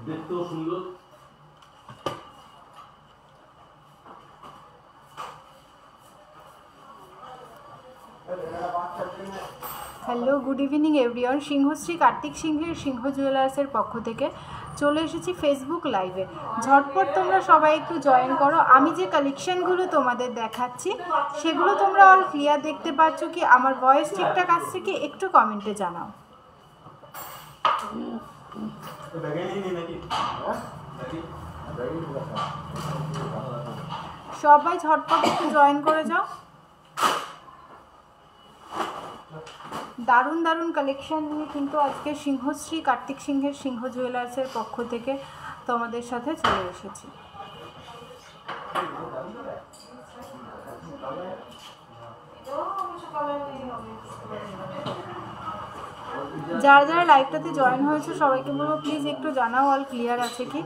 দেখতেও সুন্দর। Hello, good evening everyone. Singhashri Kartik সিংহের সিংহ জুয়েলার্সের পক্ষ থেকে চলে এসেছি ফেসবুক লাইভে। ঝটপট তোমরা সবাই একটু জয়েন করো। আমি যে কালেকশানগুলো তোমাদের দেখাচ্ছি সেগুলো তোমরা অল ক্লিয়ার দেখতে পাচ্ছ কি? আমার ভয়েস ঠিকঠাক আসছে কি? একটু কমেন্টে জানাও। সবাই ঝটপট একটু জয়েন করে যাও। দারুণ দারুণ কালেকশান নিয়ে কিন্তু আজকে সিংহশ্রী কার্তিক সিংহের সিংহ জুয়েলার্সের পক্ষ থেকে তোমাদের সাথে চলে এসেছি। যারা যারা লাইভটাতে জয়েন হয়েছে সবাইকে বলবো প্লিজ একটু জানাও অল ক্লিয়ার আছে কি।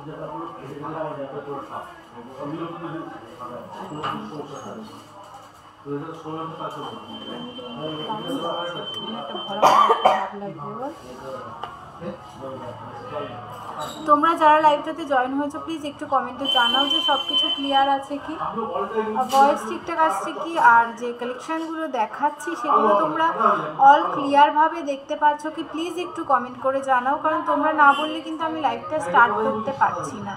তোমরা যারা লাইভটাতে জয়েন হয়েছো প্লিজ একটু কমেন্টে জানাও যে সব কিছু ক্লিয়ার আছে কি, ভয়েস ঠিকঠাক আসছে কি, আর যে কালেকশানগুলো দেখাচ্ছি সেগুলো তোমরা অল ক্লিয়ারভাবে দেখতে পাচ্ছ কি। প্লিজ একটু কমেন্ট করে জানাও, কারণ তোমরা না বললে কিন্তু আমি লাইভটা স্টার্ট করতে পারছি না।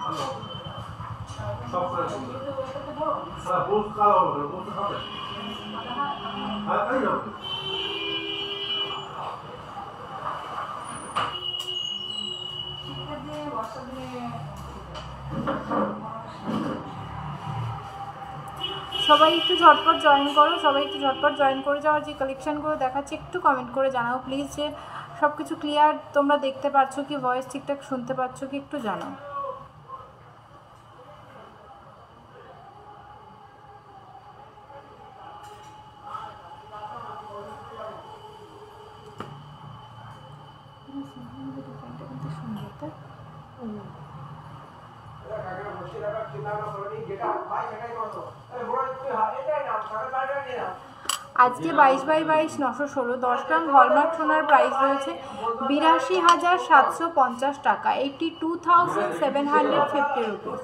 সবাই একটু ঝটপট জয়েন করো, সবাই একটু ঝটপট জয়েন করে যাও। আর যে কালেকশানগুলো দেখাচ্ছি একটু কমেন্ট করে জানাও প্লিজ যে সব কিছু ক্লিয়ার তোমরা দেখতে পাচ্ছ কি, ভয়েস ঠিকঠাক শুনতে পাচ্ছ কি, একটু জানাও। আজকে 22/22 916 10 গ্রাম হলমার্ক সোনার প্রাইস রয়েছে 82,750 টাকা, 82,750 রুপিস।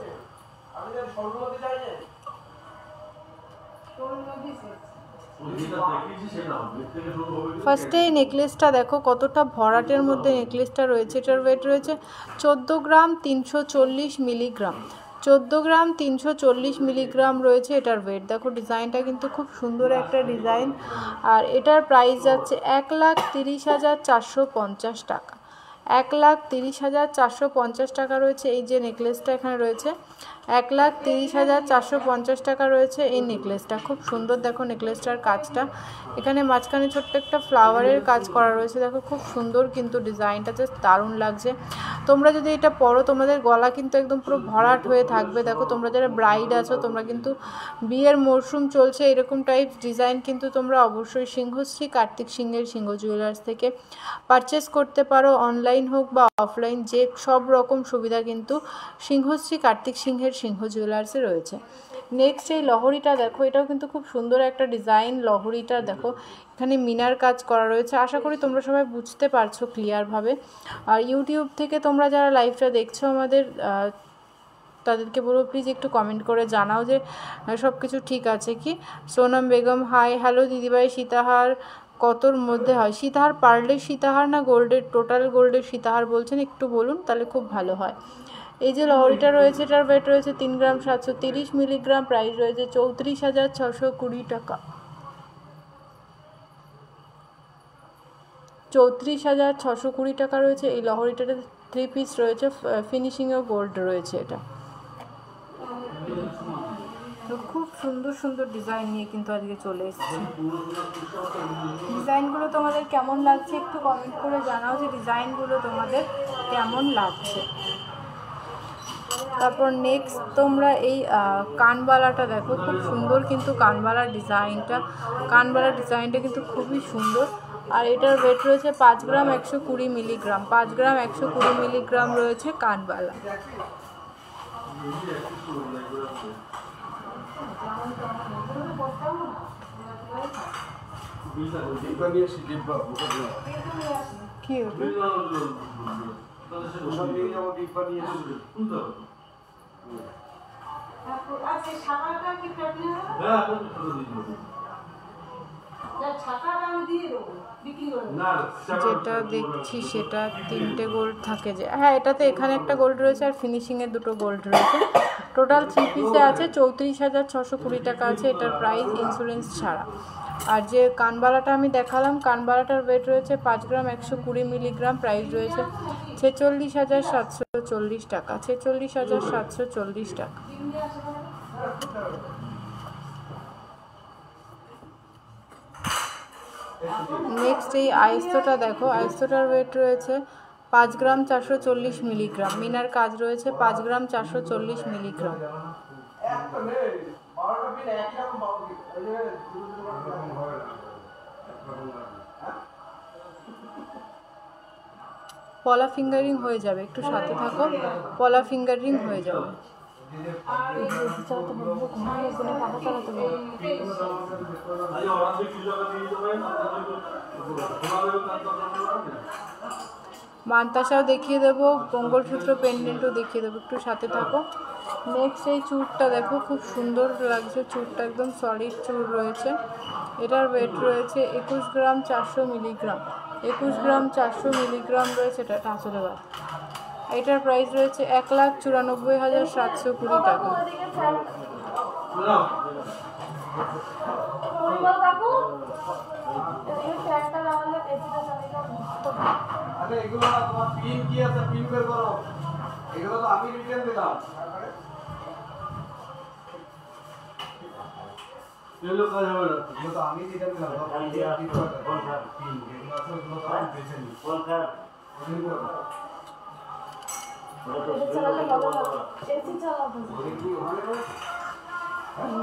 ফার্স্টে এই নেকলেসটা দেখো কতটা ভরাটের মধ্যে নেকলেসটা রয়েছে। এটার ওয়েট রয়েছে 14 গ্রাম 340 মিলিগ্রাম। 14 গ্রাম 340 মিলিগ্রাম রয়েছে এটার ওয়েট। দেখো ডিজাইনটা কিন্তু খুব সুন্দর একটা ডিজাইন। আর এটার প্রাইস যাচ্ছে 1,30,450 টাকা। 1,30,450 টাকা রয়েছে এই যে নেকলেসটা এখানে রয়েছে। 1,30,450 টাকা রয়েছে এই নেকলেসটা। খুব সুন্দর দেখো নেকলেসটার কাজটা। এখানে মাঝখানে ছোট্ট একটা ফ্লাওয়ারের কাজ করা রয়েছে। দেখো খুব সুন্দর কিন্তু ডিজাইনটা, জাস্ট দারুণ লাগছে। তোমরা যদি এটা পরো তোমাদের গলা কিন্তু একদম পুরো ভরাট হয়ে থাকবে। দেখো তোমরা যারা ব্রাইড আছো, তোমরা কিন্তু বিয়ের মরশুম চলছে, এরকম টাইপ ডিজাইন কিন্তু তোমরা অবশ্যই সিংহশ্রী কার্তিক সিংহের সিংহ জুয়েলার্স থেকে পারচেস করতে পারো। অনলাইন হোক বা অফলাইন, যে সব রকম সুবিধা কিন্তু সিংহশ্রী কার্তিক সিংহের সিংহ জুয়েলার্সে রয়েছে। নেক্সট এই লহরিটা দেখো, এটাও কিন্তু খুব সুন্দর একটা ডিজাইন। লহরিটা দেখো এখানে মিনার কাজ করা রয়েছে। আশা করি তোমরা সবাই বুঝতে পারছো ক্লিয়ারভাবে। আর ইউটিউব থেকে তোমরা যারা লাইভটা দেখছো আমাদের, তাদেরকে বলবো প্লিজ একটু কমেন্ট করে জানাও যে সব কিছু ঠিক আছে কি। সোনাম বেগম হাই, হ্যালো দিদিভাই। সীতাহার কতর মধ্যে হয়? সীতাহার পার্লের সীতাহার না গোল্ডের, টোটাল গোল্ডের সীতাহার বলছেন? একটু বলুন তাহলে খুব ভালো হয়। এই যে লহরিটা রয়েছে এটার ওয়েট রয়েছে 3 গ্রাম 730 মিলিগ্রাম। প্রাইস রয়েছে 34,620 টাকা। 34,620 টাকা রয়েছে এই লহরিটাতে। 3 পিস রয়েছে, ফিনিশিংও গোল্ড রয়েছে এটা। তো খুব সুন্দর সুন্দর ডিজাইন নিয়ে কিন্তু আজকে চলে এসেছি। ডিজাইনগুলো তোমাদের কেমন লাগছে একটু কমেন্ট করে জানাও যে ডিজাইনগুলো তোমাদের কেমন লাগছে। তারপর নেক্সট তোমরা এই কানবালাটা দেখো, খুব সুন্দর কিন্তু কানবালার ডিজাইনটা কিন্তু খুবই সুন্দর। আর এটার ওয়েট রয়েছে 5 গ্রাম 120 মিলিগ্রাম। 5 গ্রাম 120 মিলিগ্রাম রয়েছে কানবালা। কি যেটা দেখছি সেটা 3টে গোল্ড থাকে যে, হ্যাঁ এটাতে এখানে একটা গোল্ড রয়েছে আর ফিনিশিংয়ে 2টো গোল্ড রয়েছে। টোটাল 3 পিসে আছে 34,620 টাকা আছে এটার প্রাইস, ইন্স্যুরেন্স ছাড়া। আর যে কানবালাটা আমি দেখালাম, কানবালাটার ওয়েট রয়েছে 5 গ্রাম 120 মিলিগ্রাম, প্রাইস রয়েছে 46,740 টাকা, 46,740 টাকা। নেক্সট এই আইস্তোটা দেখো, আইস্তোটার ওয়েট রয়েছে 5 গ্রাম 440 মিলিগ্রাম, মিনার কাজ রয়েছে 5 গ্রাম 440 মিলিগ্রাম। পলা ফিঙ্গারিং হয়ে যাবে, একটু সাথে থাকো, পলা ফিঙ্গারিং হয়ে যাবে। মানতাসাও দেখিয়ে দেবো, মঙ্গলসূত্র পেন্ডেন্টও দেখিয়ে দেবো, একটু সাথে থাকো। নেক্সট এই চুড়টা দেখো, খুব সুন্দর লাগছে চুড়টা, একদম সলিড চুড় রয়েছে। এটার ওয়েট রয়েছে 21 গ্রাম 400 মিলিগ্রাম, 21 গ্রাম 400 মিলিগ্রাম রয়েছে এটা টাচলে বাদ। এটার প্রাইস রয়েছে 1,94,720 টাকা।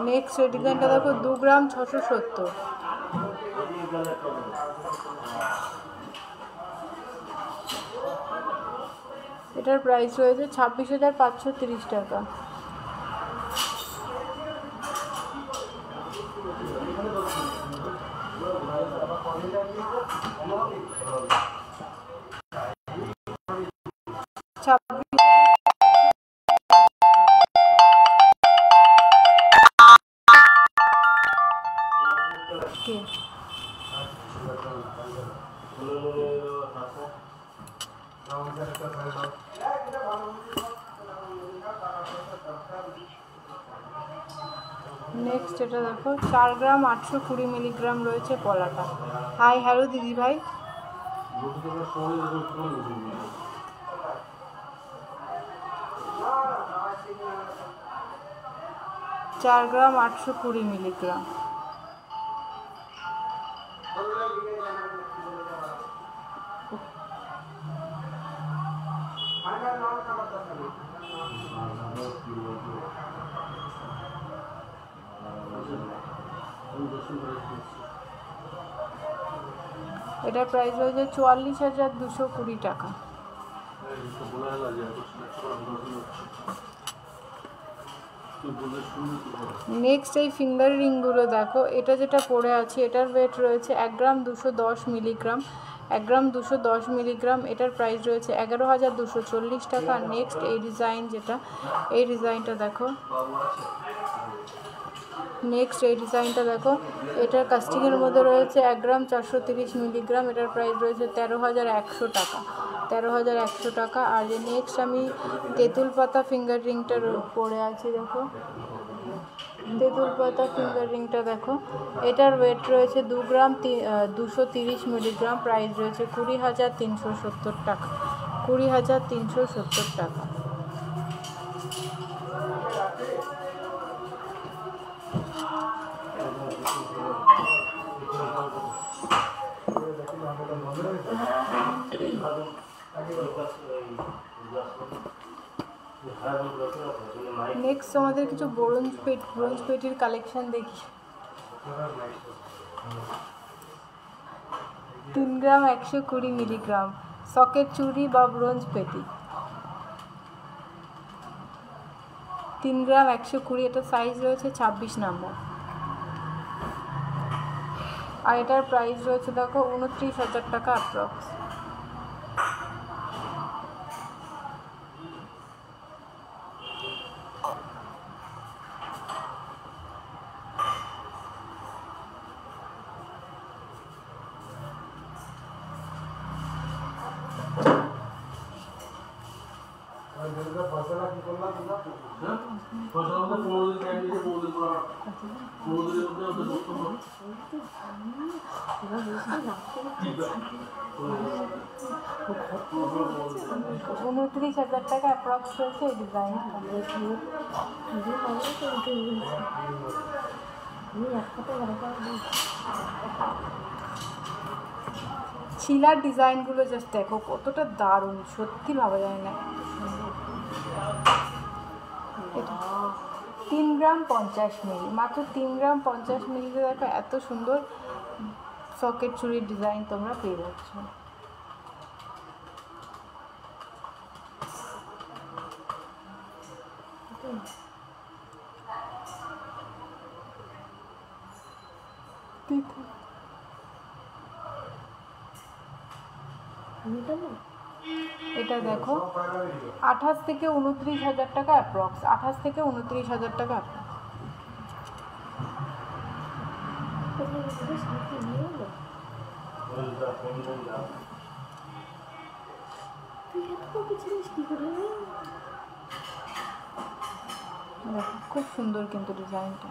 নেক্সট এই ডিজাইনটা দেখো, 2 গ্রাম 670। এটার প্রাইস রয়েছে 26,530 টাকা। নেক্সট এটা দেখো, 4 গ্রাম 820 মিলিগ্রাম রয়েছে পলাটা। হাই হ্যালো দিদি ভাই। 4 গ্রাম 820 মিলিগ্রাম। এটার প্রাইস হয়েছে 44,220 টাকা। নেক্সট এই ফিঙ্গার রিংগুলো দেখো, এটা যেটা পড়ে আছে এটার ওয়েট রয়েছে 1 গ্রাম 210 মিলিগ্রাম, 1 গ্রাম 210 মিলিগ্রাম। এটার প্রাইস রয়েছে 11,240 টাকা। নেক্সট এই ডিজাইন যেটা, এই ডিজাইনটা দেখো, নেক্সট এই ডিজাইনটা দেখো, এটার কাস্টিংয়ের মধ্যে রয়েছে 1 গ্রাম 430 মিলিগ্রাম, এটার প্রাইস রয়েছে 13,100 টাকা, 13,100 টাকা। আর যে নেক্সট আমি তেঁতুল পাতা ফিঙ্গার রিংটার পরে আছি দেখো, তেঁতুল পাতা ফিঙ্গার রিংটা দেখো, এটার ওয়েট রয়েছে 2 গ্রাম 230 মিলিগ্রাম, প্রাইস রয়েছে 20,370 টাকা, 20,370 টাকা। নেক্সট আমাদের কিছু ব্রোঞ্জ পেটির কালেকশন দেখি। 3 গ্রাম 120 মিলিগ্রাম সকেট চুড়ি বা ব্রোঞ্জ পেটি, 3 গ্রাম 120, এটা সাইজ রয়েছে 26 নম্বর। আর এটার প্রাইস রয়েছে দেখো 29,000 টাকা অ্যাপ্রক্স। 29,000 টাকা অ্যাপ্রক্স রয়েছে এই ডিজাইনটা। শিলার ডিজাইনগুলো জাস্ট দেখো কতটা দারুণ, সত্যি ভাবা যায় না। 3 গ্রাম 50 মিলি, মাত্র 3 গ্রাম 50 মিলিতে দেখো এত সুন্দর সকেট চুড়ির ডিজাইন তোমরা পেয়ে যাচ্ছ। এটা দেখো 28 থেকে 29,000 টাকা অ্যাপ্রক্স, 28 থেকে 29,000 টাকা। খুব সুন্দর কিন্তু ডিজাইনটা।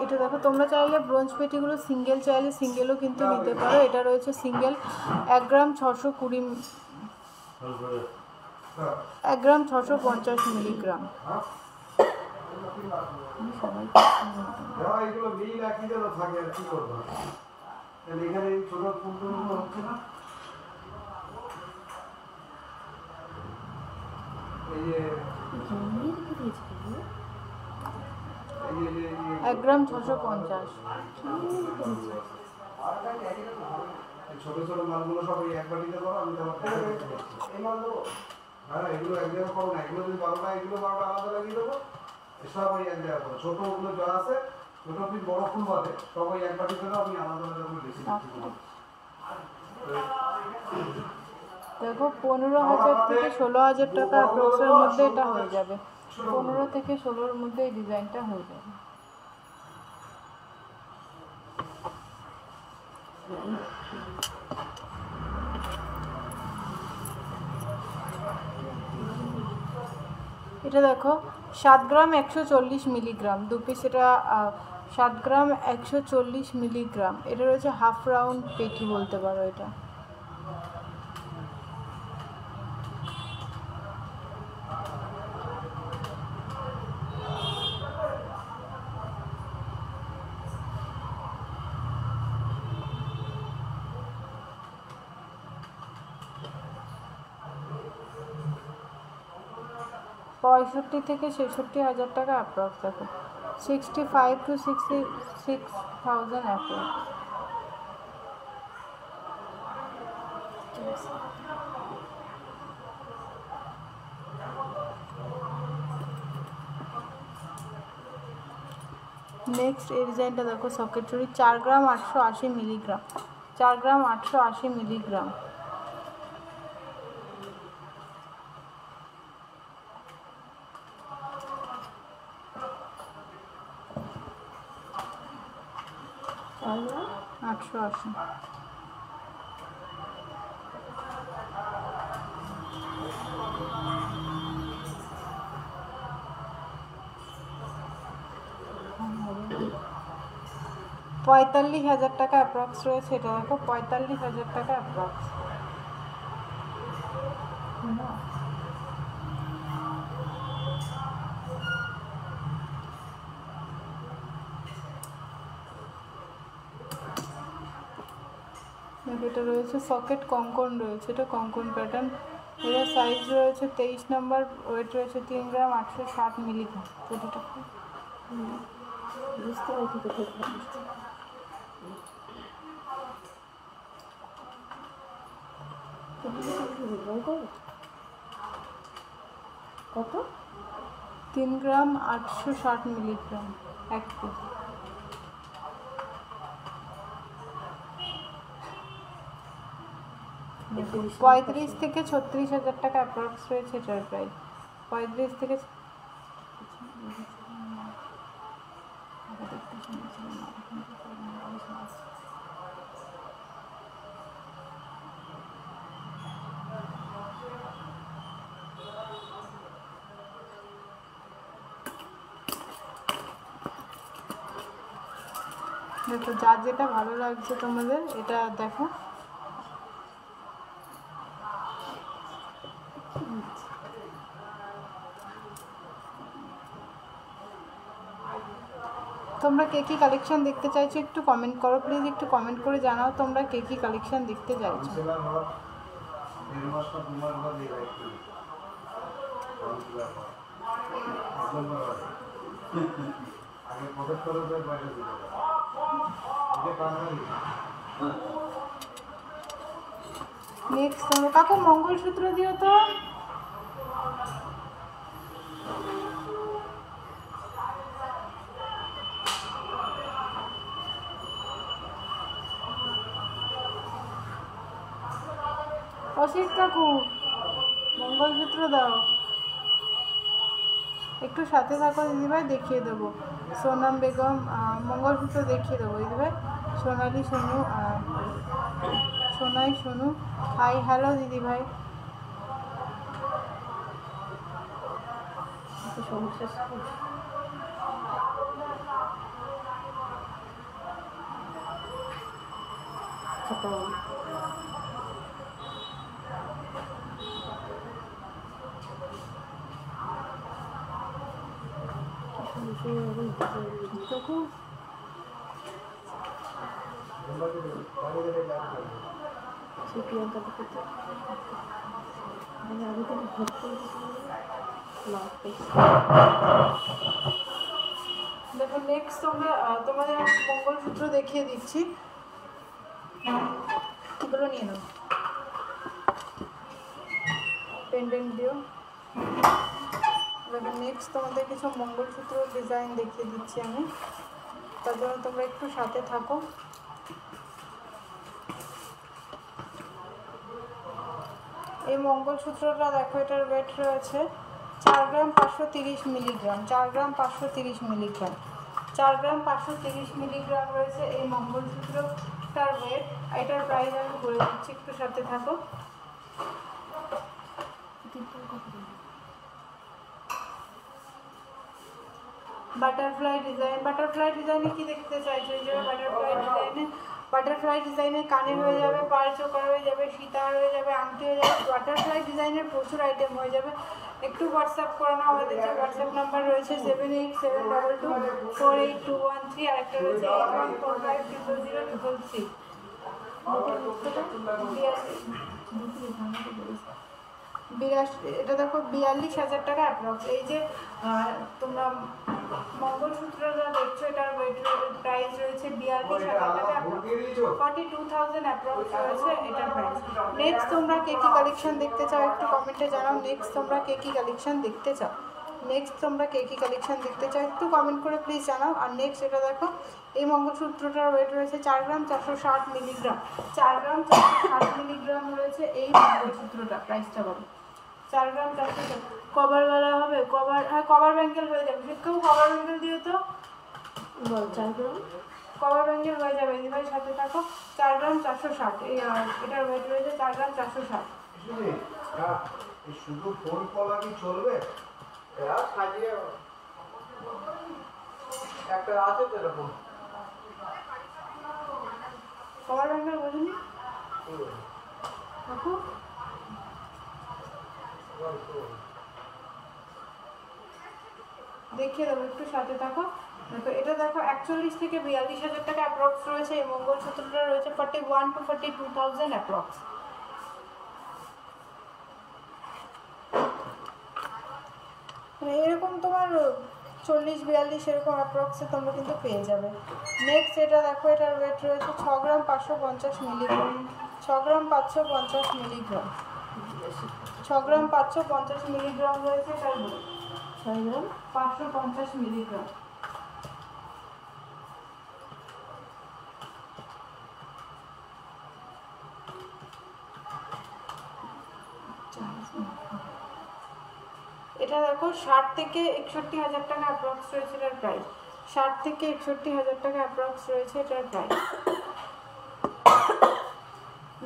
এটা দেখো তোমরা চাইলে ব্রোঞ্জ পেটিগুলো সিঙ্গেল চাইলে সিঙ্গেলও কিন্তু নিতে পারো। এটা রয়েছে সিঙ্গেল 1 গ্রাম 650 মিলিগ্রাম। এক গ্রাম 650। ছোট ছোট মালগুলো সব এক বাটিতে করো, আমি তোমার এই মাল দেবো। হ্যাঁ, এগুলো এক জায়গায় করো না, এগুলো যদি 12টা, এগুলো 12টা আলাদা লাগিয়ে দেবো, সব ওই এক জায়গায় করো। ছোট ওগুলো যা আছে, ছোট পিস বড় ফুল বাদে সব ওই এক বাটিতে দাও, আমি আলাদা আলাদা করে বেশি দেখো 15,000 থেকে 16,000 টাকা অ্যাপ্রক্সের মধ্যে এটা হয়ে যাবে। 15 থেকে 16-র মধ্যে এই ডিজাইনটা হয়ে যাবে। এটা দেখো 7 গ্রাম 140 মিলিগ্রাম 2 পিস। এটা 7 গ্রাম 140 মিলিগ্রাম। এটা রয়েছে হাফ রাউন্ড পেটি বলতে পারো এটা। পঁয়ষট্টি থেকে 66,000 টাকা অ্যাপ্রক্স। দেখো 65 to 66,000 অ্যাপ্রক্স। নেক্সট এই ডিজাইনটা দেখো সকেট চুড়ি 4 গ্রাম 880 মিলিগ্রাম। 4 গ্রাম 880 মিলিগ্রাম। আটশো 80। পঁয়তাল্লিশ হাজার টাকা অ্যাপ্রক্স রয়েছে। এটা দেখো 45,000 টাকা অ্যাপ্রক্স। এটা রয়েছে সকেট কঙ্কন রয়েছে, এটা কঙ্কন প্যাটার্ন। এটা সাইজ রয়েছে 23 নম্বর, ওয়েট রয়েছে 3 গ্রাম 860 মিলিগ্রাম। প্রতিটা বুঝতে পারছি কত? 3 গ্রাম 860 মিলিগ্রাম 1 পিস। 35 থেকে 36,000 টাকা অ্যাপ্রক্স রয়েছে এটার প্রাইস। 35 থেকে দেখো যার যেটা ভালো লাগছে তোমাদের এটা দেখো। তোমরা কে কী কালেকশন দেখতে চাইছো একটু কমেন্ট করো প্লিজ, একটু কমেন্ট করে জানাও তোমরা কে কী কালেকশন দেখতে চাইছো। নেক্সট তোমরা কাকু মঙ্গলসূত্র দিও তো। অশিক কাকু মঙ্গলসূত্র দাও, একটু সাথে থাকো দিদিভাই, দেখিয়ে দেবো। সোনাম বেগম মঙ্গলসূত্র দেখিয়ে দেবো দিদিভাই। সোনালি সোনু, সোনাই সোনু, হাই হ্যালো দিদিভাই। দেখো নেক্সট তোমরা তোমাদের মঙ্গলসূত্র দেখিয়ে দিচ্ছি, এগুলো নিয়ে নাও, পেন্ডেন্ট দিও। দেখো নেক্সট তোমাদের কিছু মঙ্গলসূত্র ডিজাইন দেখিয়ে দিচ্ছি আমি, তার জন্য তোমরা একটু সাথে থাকো। এই মঙ্গলসূত্রটা দেখো এটার ওয়েট রয়েছে 4 গ্রাম 530 মিলিগ্রাম, 4 গ্রাম 530 মিলিগ্রাম, 4 গ্রাম 530 মিলিগ্রাম রয়েছে এই মঙ্গলসূত্রটার ওয়েট। এটার প্রাইস আমি বলে দিচ্ছি, একটু সাথে থাকো। বাটারফ্লাই ডিজাইন, বাটারফ্লাই ডিজাইনে কি দেখতে চাইছো? এই যে বাটারফ্লাই ডিজাইনে কানের হয়ে যাবে, পাল চোকার হয়ে যাবে, সীতার হয়ে যাবে, আংটি হয়ে যাবে। বাটারফ্লাই ডিজাইনের প্রচুর আইটেম হয়ে যাবে। একটু হোয়াটসঅ্যাপ করে নাও, আমাদের যে হোয়াটসঅ্যাপ নাম্বার রয়েছে 7872248213, আর একটা রয়েছে 81450003। এটা দেখো 42,000 টাকা অ্যাপ্রক্স। এই যে তোমরা মঙ্গলসূত্রটা দেখছো এটার প্রাইস রয়েছে 42,000 টাকা, 42,000 অ্যাপ্রক্স রয়েছে এটার প্রাইস। নেক্সট তোমরা কে কী কালেকশন দেখতে চাও একটু কমেন্টে জানাও। নেক্সট তোমরা কে কী কালেকশন দেখতে চাও, নেক্সট তোমরা কে কী কালেকশন দেখতে চাও একটু কমেন্ট করে প্লিজ জানাও। আর নেক্সট এটা দেখো এই মঙ্গলসূত্রটার ওয়েট রয়েছে 4 গ্রাম 460 মিলিগ্রাম, 4 গ্রাম 460 মিলিগ্রাম রয়েছে এই মঙ্গলসূত্রটা। প্রাইসটা বলো। 4 গ্রাম 460। কভারওয়ালা হবে, কভার, হ্যাঁ কভার ব্যাঙ্গেল হয়ে যাবে। কেউ কভার ব্যাঙ্গেল দিও তো, বল 4 গ্রাম কভার ব্যাঙ্গেল হয়ে যাবে দিদিভাই, সাথে থাকো। 4 গ্রাম 460 এই এটার ওয়েট রয়েছে 4 গ্রাম 460। শুধু ফোন কলা কি চলবে? সাজিয়ে একটা আছে তো এরকম কভার ব্যাঙ্গেল বোঝেনি দেখো, দেখিয়ে দেবো, একটু সাথে থাকো। দেখো এটা দেখো 41 থেকে 42,000 টাকা অ্যাপ্রক্স রয়েছে এই মঙ্গলসূত্রটা রয়েছে 41 to 42,000 অ্যাপ্রক্স। এরকম তোমার 40-42 এরকম অ্যাপ্রক্সে তোমরা কিন্তু পেয়ে যাবে। নেক্সট এটা দেখো এটার ওয়েট রয়েছে 6 গ্রাম 550 মিলিগ্রাম, 6 গ্রাম 550 মিলিগ্রাম, 6 গ্রাম 550 মিলিগ্রাম রয়েছে এটার ওয়েট, 6 গ্রাম 550 মিলিগ্রাম। এটা দেখো 60 থেকে 61,000 টাকা অ্যাপ্রক্স রয়েছে এটার প্রাইস। 60 থেকে 61,000 টাকা অ্যাপ্রক্স রয়েছে এটার প্রাইস।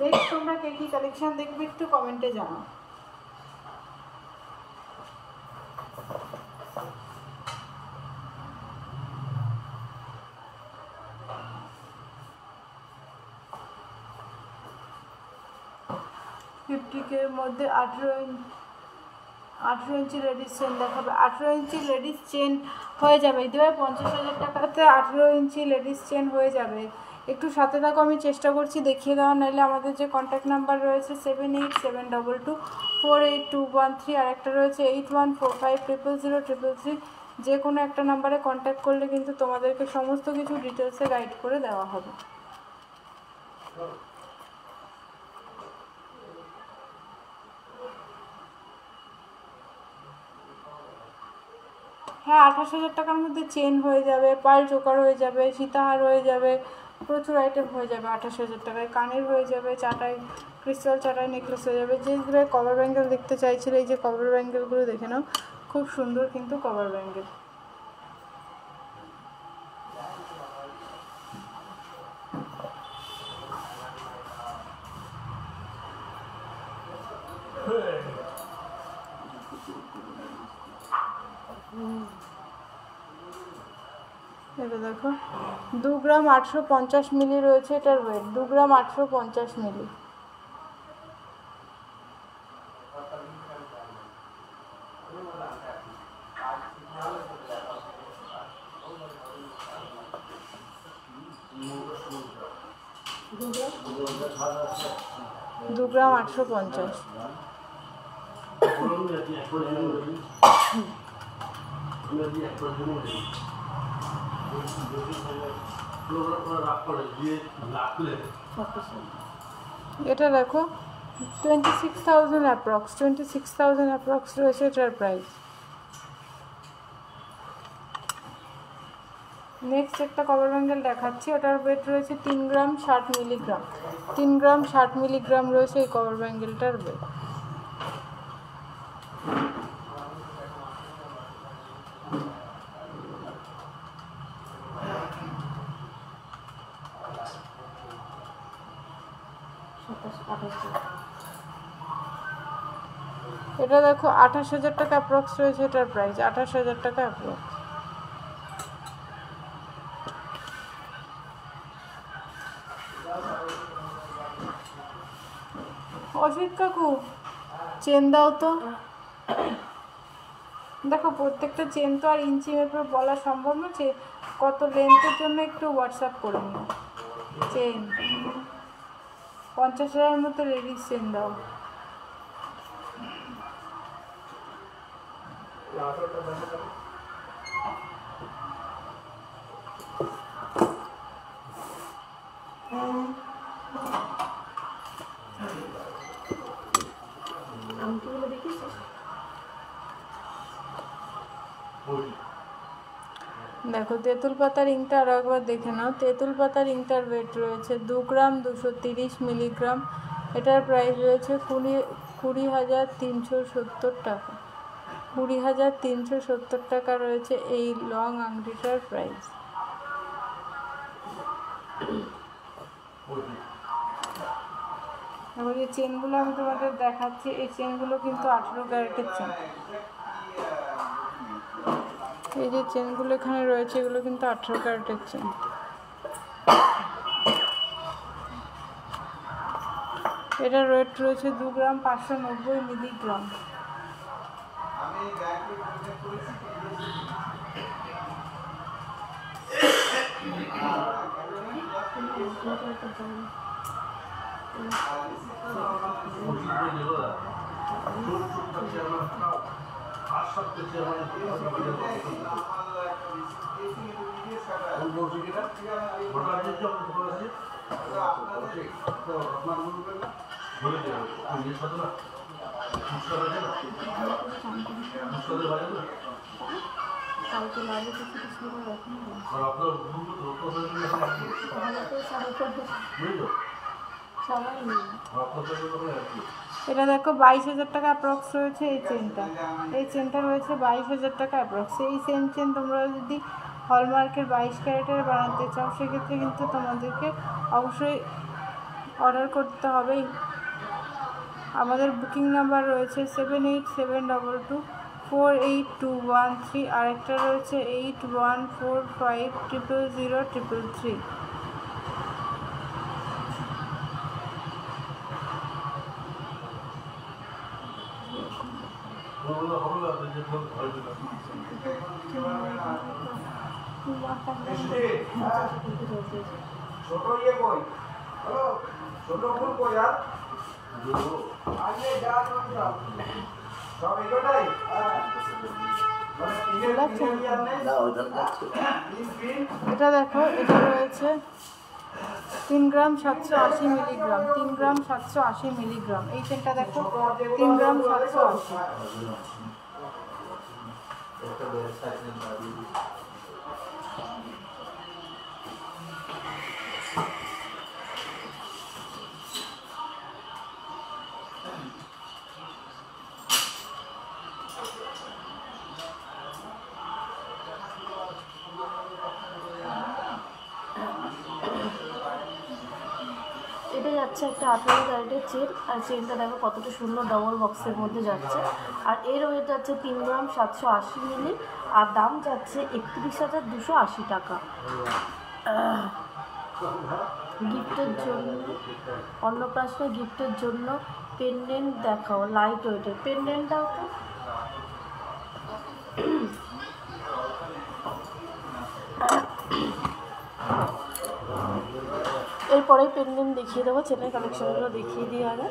নেক্সট তোমরা কে কি কালেকশন দেখবে একটু কমেন্টে জানাও। ফিফটি এর মধ্যে 18 ইঞ্চি লেডিস চেন দেখাবে। 18 ইঞ্চি লেডিস চেন হয়ে যাবে দিদি 50,000 টাকাতে 18 ইঞ্চি লেডিস চেন হয়ে যাবে। একটু সাথে থাকো, আমি চেষ্টা করছি দেখিয়ে দেওয়া, নাহলে আমাদের যে কন্ট্যাক্ট নাম্বার রয়েছে 7872248213 আর একটা রয়েছে 8145000033, যে কোনো একটা নাম্বারে কন্ট্যাক্ট করলে কিন্তু তোমাদেরকে সমস্ত কিছু ডিটেলসে গাইড করে দেওয়া হবে। হ্যাঁ 28,000 টাকার মধ্যে চেন হয়ে যাবে, পাল চোকার হয়ে যাবে, সীতাহার হয়ে যাবে, প্রচুর আইটেম হয়ে যাবে 28,000 টাকায়। কানের হয়ে যাবে, চাটাই ক্রিস্টাল চাটাই নেকলেস হয়ে যাবে। যেগুলো কভার ব্যাঙ্গেল দেখতে চাইছিল, এই যে কভার ব্যাঙ্গেলগুলো দেখে নাও, খুব সুন্দর কিন্তু কভার ব্যাঙ্গেল। এটা দেখো 2 গ্রাম 850 মিলি রয়েছে এটার ওয়েট, 2 গ্রাম 850 মিলি। দু গ্রাম 850। এটা দেখো 26,000 অ্যাপ্রক্স, 26,000 অ্যাপ্রক্স রয়েছে এটার প্রাইস। নেক্সট একটা কভার ব্যাঙ্গেল দেখাচ্ছি, ওটার ওয়েট রয়েছে 3 গ্রাম 60 মিলিগ্রাম। 3 গ্রাম 60 মিলিগ্রাম রয়েছে এই কভার ব্যাঙ্গেলটার ওয়েট। এটা দেখো 28,000 টাকা অ্যাপ্রক্স রয়েছে এটার প্রাইস, 28,000 টাকা অ্যাপ্রক্স। অসিত কাকু চেন দাও তো। দেখো প্রত্যেকটা চেন তো আর ইঞ্চি মেপে বলা সম্ভব না, কত লেন্থের জন্য একটু হোয়াটসঅ্যাপ করে নিও। চেন 50,000 মতো লেডিস চেন দাও। দেখো তেঁতুল পাতা রিংটা আরও একবার দেখে নাও। তেঁতুল পাতা রিংটার ওয়েট রয়েছে 2 গ্রাম 230 মিলিগ্রাম। এটার প্রাইস রয়েছে 20,370 টাকা। 20,370 টাকা রয়েছে এই লং আংটিটার প্রাইস। এবার এই চেনগুলো আমি তোমাদের দেখাচ্ছি, এই চেনগুলো কিন্তু 18 ক্যারেটের চেন। এই যে চেনগুলো এখানে রয়েছে এগুলো কিন্তু 18 ক্যারেটের চেন। এটার ওয়েট রয়েছে 2 গ্রাম 590 মিলিগ্রাম। সবাই এটা দেখো 22,000 টাকা অ্যাপ্রক্স রয়েছে এই চেনটা। এই চেনটা রয়েছে 22,000 টাকা অ্যাপ্রক্স। এই সেম চেন তোমরা যদি হলমার্কের 22 ক্যারেটের বানাতে চাও সেক্ষেত্রে কিন্তু তোমাদেরকে অবশ্যই অর্ডার করতে হবে। আমাদের বুকিং নাম্বার রয়েছে 7872248213, আরেকটা রয়েছে 8145000333। ছোট ইয়ে কই, হ্যালো ছোট ফুল কই আর আগে যা সব এগোটাই মানে এটা দেখো, এটা রয়েছে 3 গ্রাম 780 মিলিগ্রাম, 3 গ্রাম 780 মিলিগ্রাম। এই চেনটা দেখো 3 গ্রাম 780। এটা যাচ্ছে একটা 18 ক্যারেটের চেন, আর চেনটা দেখো কতটা সুন্দর ডবল বক্সের মধ্যে যাচ্ছে। আর এর ওয়েট যাচ্ছে 3 গ্রাম 780 মিলি, আর দাম যাচ্ছে 31,280 টাকা। গিফটের জন্য, অন্নপ্রাশনে গিফটের জন্য পেন্ডেন্ট দেখাও লাইট ওয়েটের। পেন্ডেন্টটাও তো এরপরে পেন্ডেন্ট দেখিয়ে দেবো, চেনের কালেকশনগুলো দেখিয়ে দিই আগে।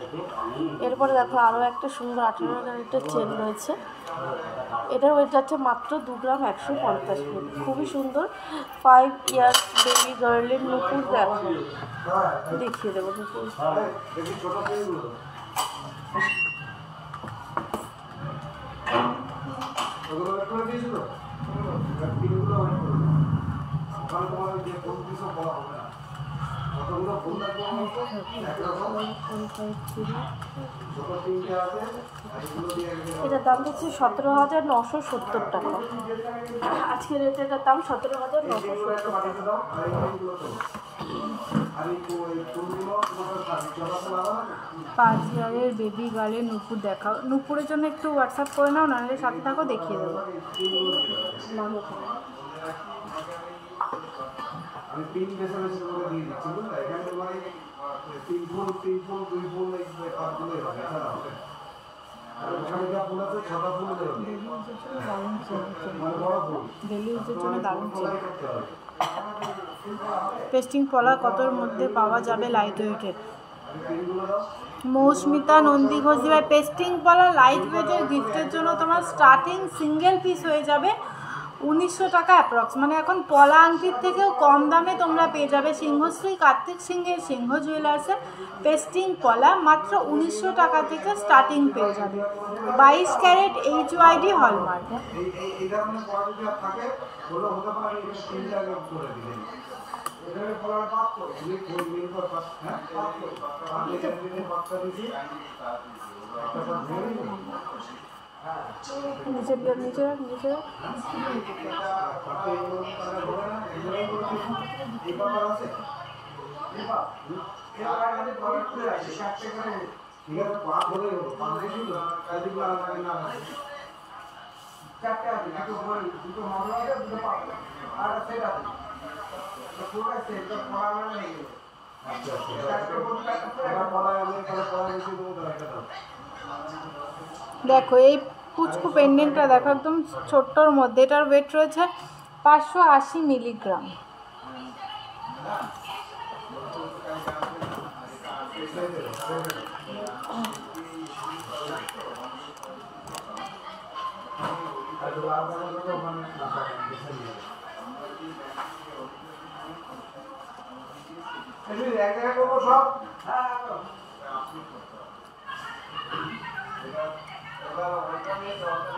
এরপরে দেখো আরও একটা সুন্দর 18 ক্যারেটের চেন রয়েছে। এটার ওয়েট যাচ্ছে মাত্র 2 গ্রাম 150 মিলি, খুবই সুন্দর। 5 ইয়ার্স বেবি গার্লের নুপুর দেখো, দেখিয়ে দেবো নুপুর। এটার দাম হচ্ছে 17,970 টাকা। আজকের রেটের দাম 17,970 টাকা। 5 ইয়ারের বেবি গার্লের নুপুর দেখাও। নুপুরের জন্য একটু হোয়াটসঅ্যাপ করে নাও, নাহলে সাথে থাকো, দেখিয়ে দেবো। আমি পিন বেছে বেছে করে দিয়ে দিচ্ছি, বুঝলে? এখানে তোমার 3 ফুল 2 ফুল এই পাঁচগুলো হবে, এছাড়া হবে আর ওখানে যা ফুল আছে 6টা ফুল দেবে, মানে বড় ফুল ডেলি ইউজের জন্য দারুণ চেন। পেস্টিং পলা কতর মধ্যে পাওয়া যাবে লাইট ওয়েটের? মৌস্মিতা নন্দী ঘোষ দিবাই, পেস্টিং পলা লাইট ওয়েটের গিফটের জন্য তোমার স্টার্টিং সিঙ্গেল পিস হয়ে যাবে 1900 টাকা অ্যাপ্রক্স। মানে এখন পলা আংটির থেকেও কম দামে তোমরা পেয়ে যাবে সিংহশ্রী কার্তিক সিংহের সিংহ জুয়েলার্সে পেস্টিং পলা মাত্র 1900 টাকা থেকে স্টার্টিং পেয়ে যাবে। 22 ক্যারেট HYD হলমার্ক। এই ধরনের পলা যদি থাকে বলো হতে পারে এটা 3 টাকা করে দিবেন। এখানে পলার পাত্র তুমি ফুল মিল করে পাস, হ্যাঁ পাত্র আমি এখানে দিতে পাত্র দিছি একটা পর ধরে নিচে নিচে নিচে দেখো এই পুচকু পেন্ডেন্টটা দেখো, একদম ছোট্টর মধ্যে। এটার ওয়েট রয়েছে 580 মিলিগ্রাম।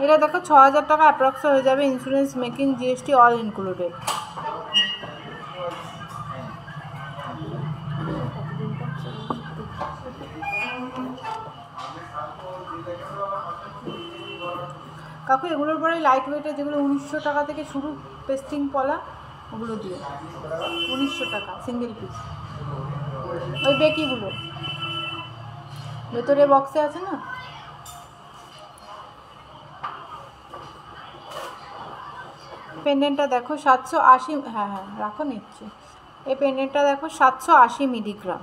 এটা দেখো 6000 টাকা অ্যাপ্রক্স হয়ে যাবে, insurance making GST all included. কাকু এগুলোর পরে লাইট ওয়েটের যেগুলো 1900 টাকা থেকে শুরু পেস্টিং পলা, ওগুলো দিয়ে 1900 টাকা সিঙ্গেল পিস। ওই বেকিগুলো ভেতরে বক্সে আছে না। পেন্ডেন্টটা দেখো 780, হ্যাঁ হ্যাঁ রাখো নিচ্ছি। এই পেন্ডেন্টটা দেখো 780 মিলিগ্রাম,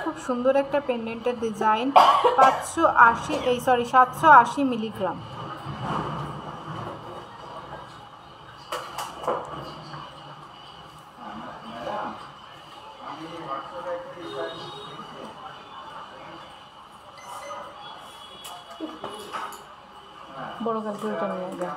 খুব সুন্দর একটা পেন্ডেন্টের ডিজাইন। 780 মিলিগ্রাম। বড় ক্যালকুলেটর নিয়ে যায়।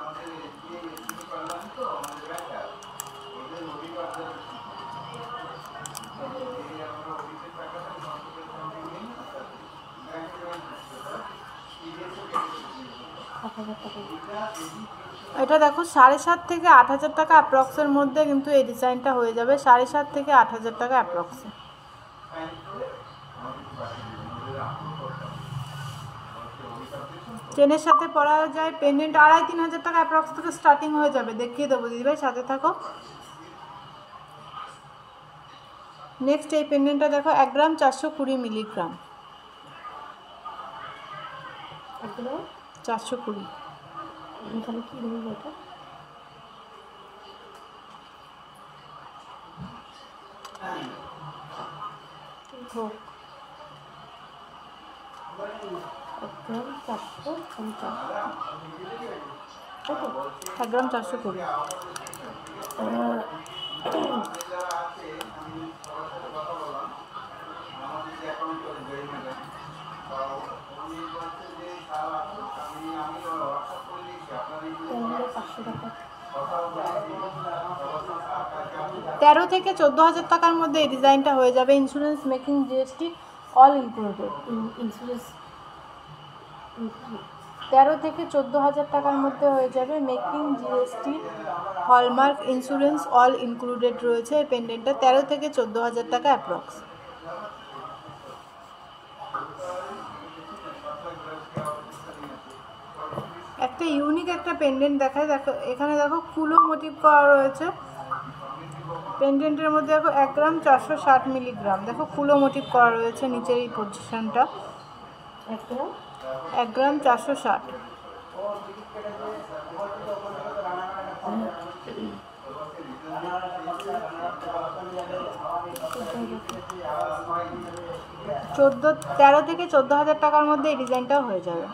এটা দেখো 7.5 থেকে 8,000 টাকা অ্যাপ্রক্সের মধ্যে কিন্তু এই ডিজাইনটা হয়ে যাবে। 7.5 থেকে 8,000 টাকা অ্যাপ্রক্সে। চেনের সাথে পরা যায় পেন্ডেন্ট 2,500-3,000 টাকা অ্যাপ্রক্স থেকে স্টার্টিং হয়ে যাবে। দেখিয়ে দেবো দিদিভাই, সাথে থাকো। নেক্সট এই পেন্ডেন্টটা দেখো 1 গ্রাম 420 মিলিগ্রাম। 420। এখানে কি ধরবো এটা? হোক 1 গ্রাম 420। তেরো থেকে 14,000 টাকার মধ্যে এই ডিজাইনটা হয়ে যাবে। Insurance, making, GST all included. Insurance 13 থেকে 14,000 টাকার মধ্যে হয়ে যাবে। Making, GST, hallmark, insurance all included রয়েছে এই পেন্ডেন্টটা। 13 থেকে 14,000 টাকা অ্যাপ্রক্স। একটা ইউনিক একটা পেন্ডেন্ট দেখায়, দেখো এখানে দেখো ফুলও মোটিভ করা রয়েছে পেন্ডেন্টের মধ্যে। দেখো 1 গ্রাম 460 মিলিগ্রাম, দেখো ফুলও মোটিভ করা রয়েছে নিচের এই পজিশনটা। 1 গ্রাম 460। চোদ্দো 13 থেকে 14,000 টাকার মধ্যে এই ডিজাইনটাও হয়ে যাবে।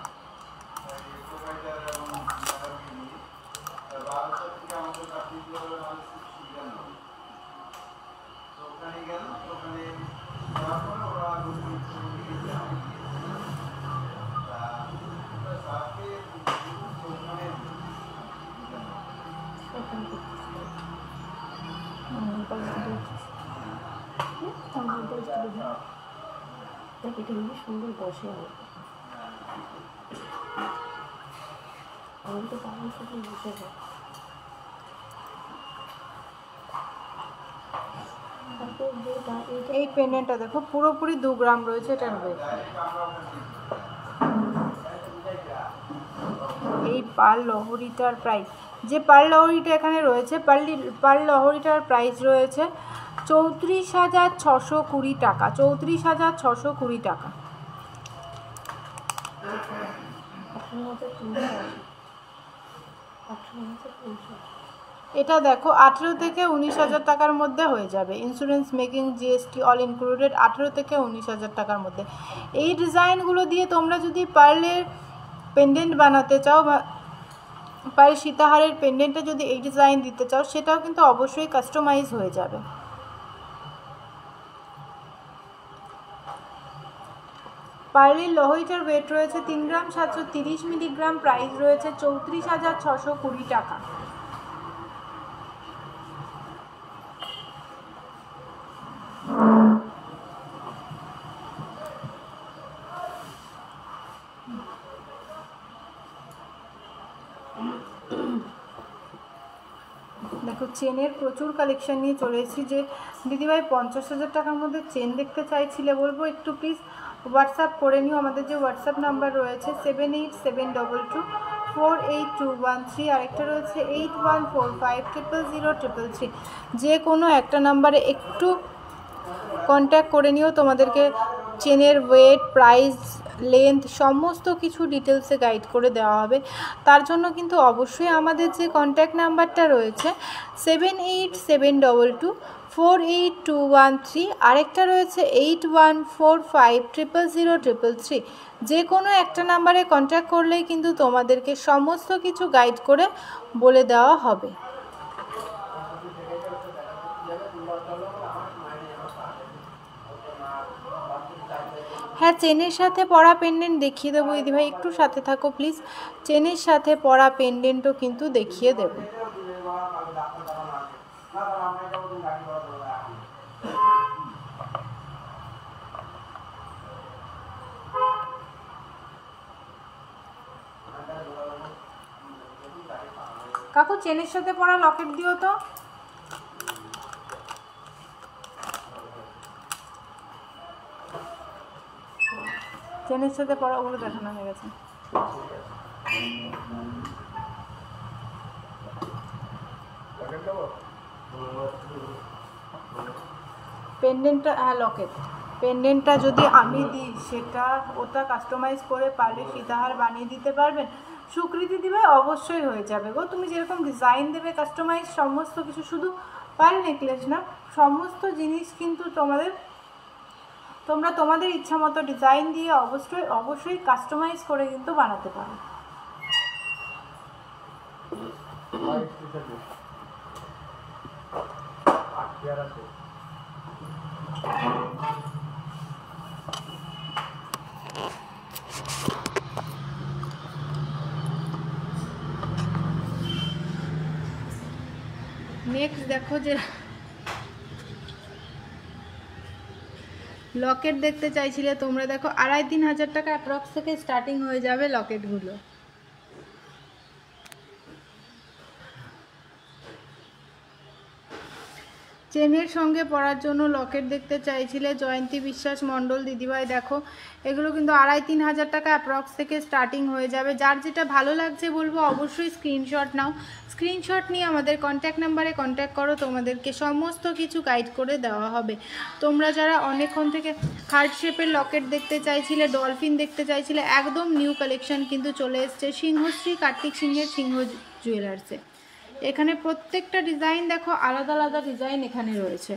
এটা খুবই সুন্দর বসে আমি তো পাহাড় সাথে বসে যায়। এই পেন্ডেন্টটা দেখো পুরোপুরি 2 গ্রাম রয়েছে এটার ওয়েট। এই পার্ল লহরিটার প্রাইস, যে পার্ল লহরিটা এখানে রয়েছে, পার্ল লহরিটার প্রাইস রয়েছে 34,620 টাকা। 34,620 টাকা। এটা দেখো 18 থেকে 19,000 টাকার মধ্যে হয়ে যাবে। Insurance, making, GST all included. 18 থেকে 19,000 টাকার মধ্যে। এই ডিজাইনগুলো দিয়ে তোমরা যদি পার্লের পেন্ডেন্ট বানাতে চাও বা পায়ের সীতাহারের পেন্ডেন্টে যদি এই ডিজাইন দিতে চাও, সেটাও কিন্তু অবশ্যই কাস্টমাইজ হয়ে যাবে। পার্লের লহরিটার ওয়েট রয়েছে 3 গ্রাম 730 মিলিগ্রাম। প্রাইস রয়েছে 34,620 টাকা। দেখো চেনের প্রচুর কালেকশন নিয়ে চলে এসেছি। যে দিদিভাই 50,000 টাকার মধ্যে চেন দেখতে চাইছিলে, বলবো একটু প্লিজ হোয়াটসঅ্যাপ করে নিও। আমাদের যে হোয়াটসঅ্যাপ নাম্বার রয়েছে 7872248213, আরেকটা রয়েছে 8145000033। যে কোনো একটা নাম্বারে একটু কন্ট্যাক্ট করে নিও, তোমাদেরকে চেনের ওয়েট, প্রাইস, লেন্থ সমস্ত কিছু ডিটেলসে গাইড করে দেওয়া হবে। তার জন্য কিন্তু অবশ্যই আমাদের যে কন্ট্যাক্ট নাম্বারটা রয়েছে 7872248213, আরেকটা রয়েছে 8145000033, যে কোনো একটা নাম্বারে কন্ট্যাক্ট করলেই কিন্তু তোমাদেরকে সমস্ত কিছু গাইড করে বলে দেওয়া হবে। হ্যাঁ, চেনের সাথে পরা পেন্ডেন্ট দেখিয়ে দেবো দিদিভাই, একটু সাথে থাকো প্লিজ। চেনের সাথে পরা পেন্ডেন্টও কিন্তু দেখিয়ে দেবো। কাকু চেনের সাথে পরা লকেট দিও তো। চেনের সাথে পরা ওগুলো দেখানো হয়ে গেছে। পেন্ডেন্টটা, হ্যাঁ লকেট, পেন্ডেন্টটা যদি আমি দিই সেটা ওটা কাস্টমাইজ করে পারলে সীতাহার বানিয়ে দিতে পারবেন? সুকৃতি দিবে, অবশ্যই হয়ে যাবে গো। তুমি যেরকম ডিজাইন দেবে কাস্টমাইজ সমস্ত কিছু, শুধু পার নেকলেস না, সমস্ত জিনিস কিন্তু তোমরা তোমাদের ইচ্ছা মতো ডিজাইন দিয়ে অবশ্যই কাস্টমাইজ করে কিন্তু বানাতে পারো। নেক্সট দেখো যে লকেট দেখতে চাইছিলে তোমরা, দেখো 2500-3000 টাকা অ্যাপ্রক্স থেকে স্টার্টিং হয়ে যাবে লকেটগুলো। চেনের সঙ্গে পরার জন্য লকেট দেখতে চাইছিলে জয়ন্তী বিশ্বাস মণ্ডল দিদিভাই, দেখো এগুলো কিন্তু 2500-3000 টাকা অ্যাপ্রক্স থেকে স্টার্টিং হয়ে যাবে। যার যেটা ভালো লাগছে বলবো অবশ্যই স্ক্রিনশট নাও, স্ক্রিনশট নিয়ে আমাদের কন্ট্যাক্ট নাম্বারে কন্ট্যাক্ট করো, তোমাদেরকে সমস্ত কিছু গাইড করে দেওয়া হবে। তোমরা যারা অনেকক্ষণ থেকে হার্ট শেপের লকেট দেখতে চাইছিলে, ডলফিন দেখতে চাইছিলে, একদম নিউ কালেকশন কিন্তু চলে এসছে সিংহশ্রী কার্তিক সিংহের সিংহ জুয়েলার্সে। এখানে প্রত্যেকটা ডিজাইন দেখো আলাদা আলাদা ডিজাইন এখানে রয়েছে।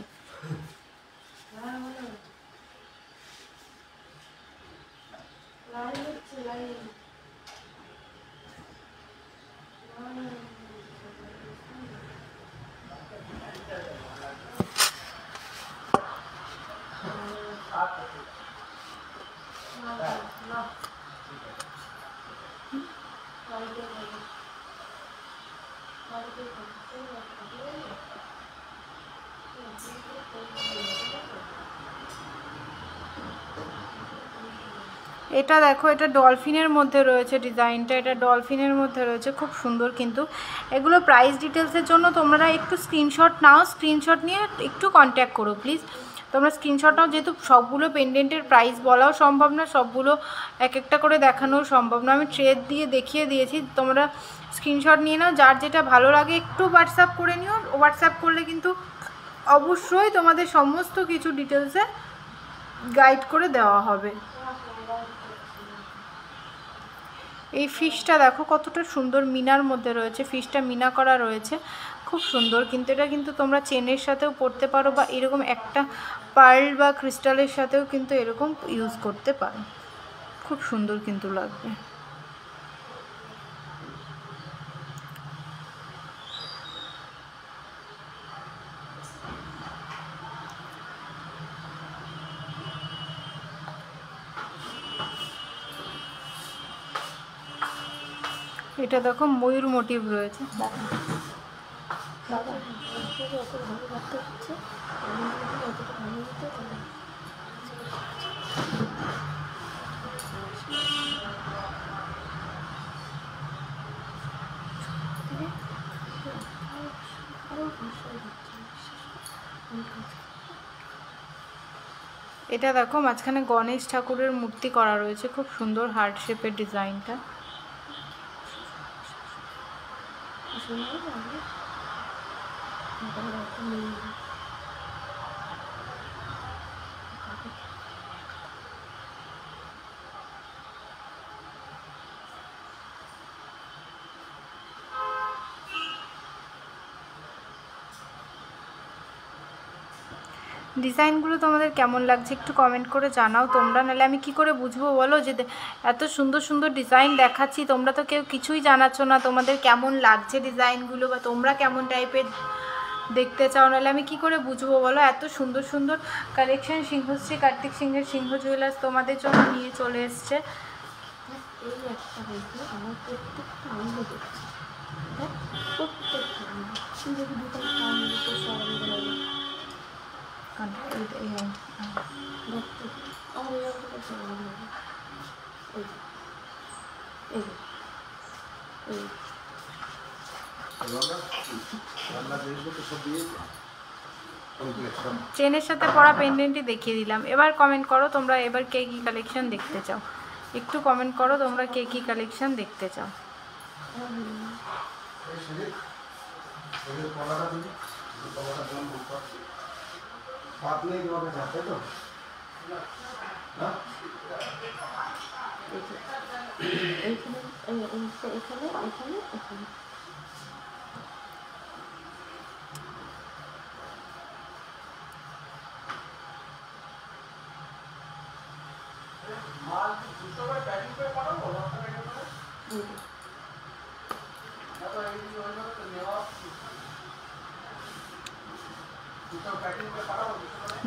এটা দেখো, এটা ডলফিনের মধ্যে রয়েছে ডিজাইনটা, এটা ডলফিনের মধ্যে রয়েছে, খুব সুন্দর কিন্তু। এগুলো প্রাইস ডিটেলসের জন্য তোমরা একটু স্ক্রিনশট নাও, স্ক্রিনশট নিয়ে একটু কন্ট্যাক্ট করো প্লিজ। তোমরা স্ক্রিনশট নাও, যেহেতু সবগুলো পেন্ডেন্টের প্রাইস বলাও সম্ভব না, সবগুলো এক একটা করে দেখানোও সম্ভব না, আমি ট্রেড দিয়ে দেখিয়ে দিয়েছি। তোমরা স্ক্রিনশট নিয়ে নাও, যার যেটা ভালো লাগে একটু হোয়াটসঅ্যাপ করে নিও। হোয়াটসঅ্যাপ করলে কিন্তু অবশ্যই তোমাদের সমস্ত কিছু ডিটেলসে গাইড করে দেওয়া হবে। এই ফিশটা দেখো কতটা সুন্দর, মিনার মধ্যে রয়েছে, ফিশটা মিনা করা রয়েছে, খুব সুন্দর কিন্তু। এটা কিন্তু তোমরা চেনের সাথেও পরতে পারো, বা এরকম একটা পার্ল বা ক্রিস্টালের সাথেও কিন্তু এরকম ইউজ করতে পারো, খুব সুন্দর কিন্তু লাগবে। এটা দেখো ময়ূর মোটিভ রয়েছে। এটা দেখো মাঝখানে গণেশ ঠাকুরের মূর্তি করা রয়েছে, খুব সুন্দর হার্ট শেপের ডিজাইনটা। ডিজাইনগুলো তোমাদের কেমন লাগছে একটু কমেন্ট করে জানাও তোমরা, নাহলে আমি কি করে বুঝবো বলো যে এত সুন্দর সুন্দর ডিজাইন দেখাচ্ছি, তোমরা তো কেউ কিছুই জানাচ্ছ না তোমাদের কেমন লাগছে ডিজাইনগুলো, বা তোমরা কেমন টাইপের দেখতে চাও, নাহলে আমি কি করে বুঝবো বলো। এত সুন্দর সুন্দর কালেকশন সিংহশ্রী কার্তিক সিংহের সিংহ জুয়েলার্স তোমাদের জন্য নিয়ে চলে এসছে। এই একটা হয়েছে আমার প্রত্যেকটা অঙ্গ দেখছি, প্রত্যেকটা অঙ্গ যদি দুটো কান দিতে সব অঙ্গ লাগে দেখতে আমার এই অঙ্গটা সব অঙ্গ লাগে। এই এই চেনের সাথে পরা পেন্ডেন্টই দেখিয়ে দিলাম। এবার কমেন্ট করো তোমরা এবার কে কী কালেকশন দেখতে চাও, একটু কমেন্ট করো তোমরা কে কী কালেকশন দেখতে চাও। এখানে এখানে এখানে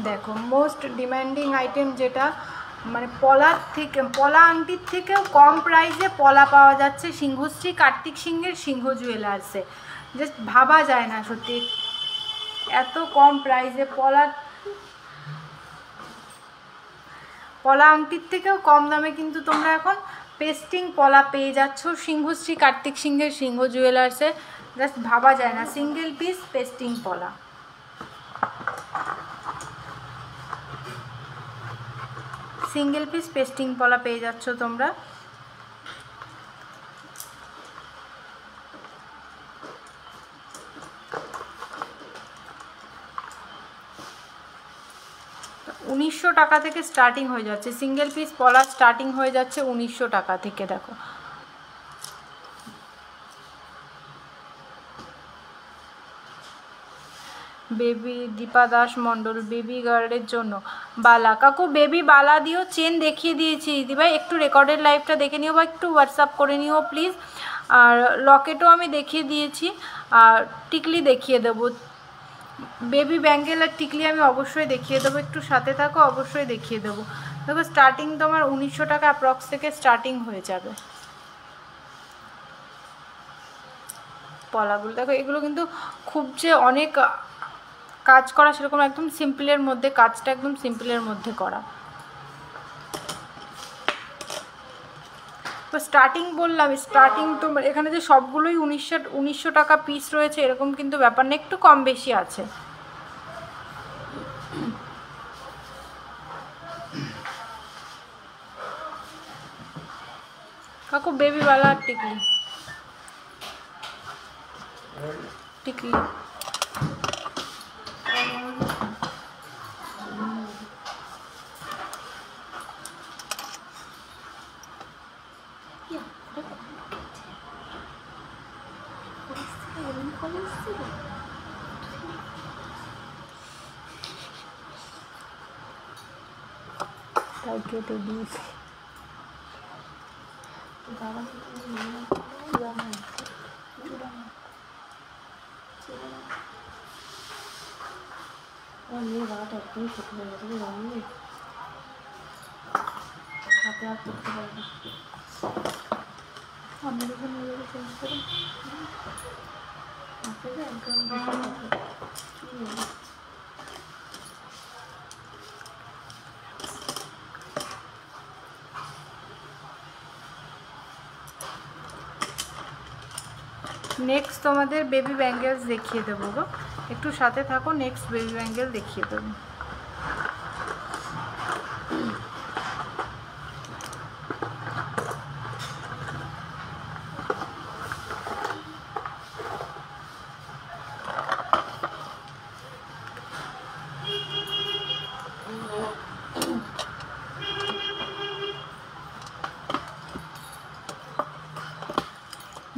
দেখো মোস্ট ডিমান্ডিং আইটেম যেটা মানে পলার থেকে, পলা আংটির থেকেও কম প্রাইসে পলা পাওয়া যাচ্ছে সিংহশ্রী কার্তিক সিংহের সিংহ জুয়েলার্সে। জাস্ট ভাবা যায় না সত্যি এত কম প্রাইসে পলা আংটির থেকেও কম দামে কিন্তু তোমরা এখন পেস্টিং পলা পেয়ে যাচ্ছ সিংহশ্রী কার্তিক সিংহের সিংহ জুয়েলার্সে। জাস্ট ভাবা যায় না, সিঙ্গেল পিস পেস্টিং পলা। সিঙ্গেল পিস পেস্টিং পলা পেয়ে যাচ্ছ তোমরা। উনিশশো টাকা থেকে স্টার্টিং হয়ে যাচ্ছে সিঙ্গেল পিস পলা, স্টার্টিং হয়ে যাচ্ছে 1900 টাকা থেকে। দেখো বেবি দীপা দাস মণ্ডল বেবি গার্লের জন্য বালা, কাকু বেবি বালা দিও, চেন দেখিয়ে দিয়েছি দিদিভাই, একটু রেকর্ডেড লাইভটা দেখে নিও বা একটু হোয়াটসঅ্যাপ করে নিও প্লিজ। আর লকেটও আমি দেখিয়ে দিয়েছি, আর টিকলি দেখিয়ে দেবো, বেবি ব্যাঙ্গেল আর টিকলি আমি অবশ্যই দেখিয়ে দেবো, একটু সাথে থাকো অবশ্যই দেখিয়ে দেবো। দেখো স্টার্টিং তোমার 1900 টাকা অ্যাপ্রক্স থেকে স্টার্টিং হয়ে যাবে পলাগুলো। দেখো এগুলো কিন্তু খুব যে অনেক কাজ করা সেরকম, একদম সিম্পলের মধ্যে, কাজটা একদম সিম্পলের মধ্যে করা। তো স্টার্টিং বললাম, স্টার্টিং তো এখানে যে সবগুলোই 1900 টাকা পিস রয়েছে এরকম কিন্তু ব্যাপার না, একটু কম বেশি আছে। কাকু বেবিওয়ালা টিকলি টিকলি তাই কেটে দিয়েছি। মেয়ে বাবাটা একদমই ছোট হয়ে গেছে, জানি হাতে আর করতে পারবে। আমাদের এখানে নিয়ে চেঞ্জ করে হাতে একদম নেক্সট তোমাদের বেবি ব্যাঙ্গেলস দেখিয়ে দেবো গো, একটু সাথে থাকো, নেক্সট বেবি ব্যাঙ্গেল দেখিয়ে দেবো।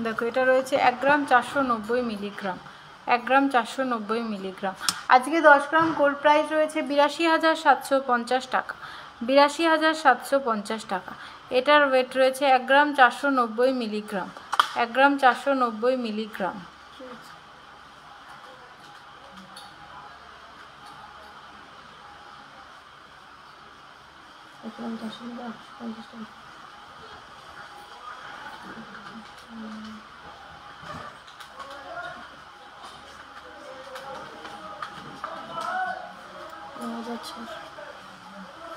দেখো এটা রয়েছে 1 গ্রাম 490 মিলিগ্রাম, 1 গ্রাম 490 মিলিগ্রাম। আজকে 10 গ্রাম গোল্ড প্রাইস রয়েছে 82,750 টাকা, 82,750 টাকা। এটার ওয়েট রয়েছে 1 গ্রাম 490 মিলিগ্রাম, 1 গ্রাম 490 মিলিগ্রাম।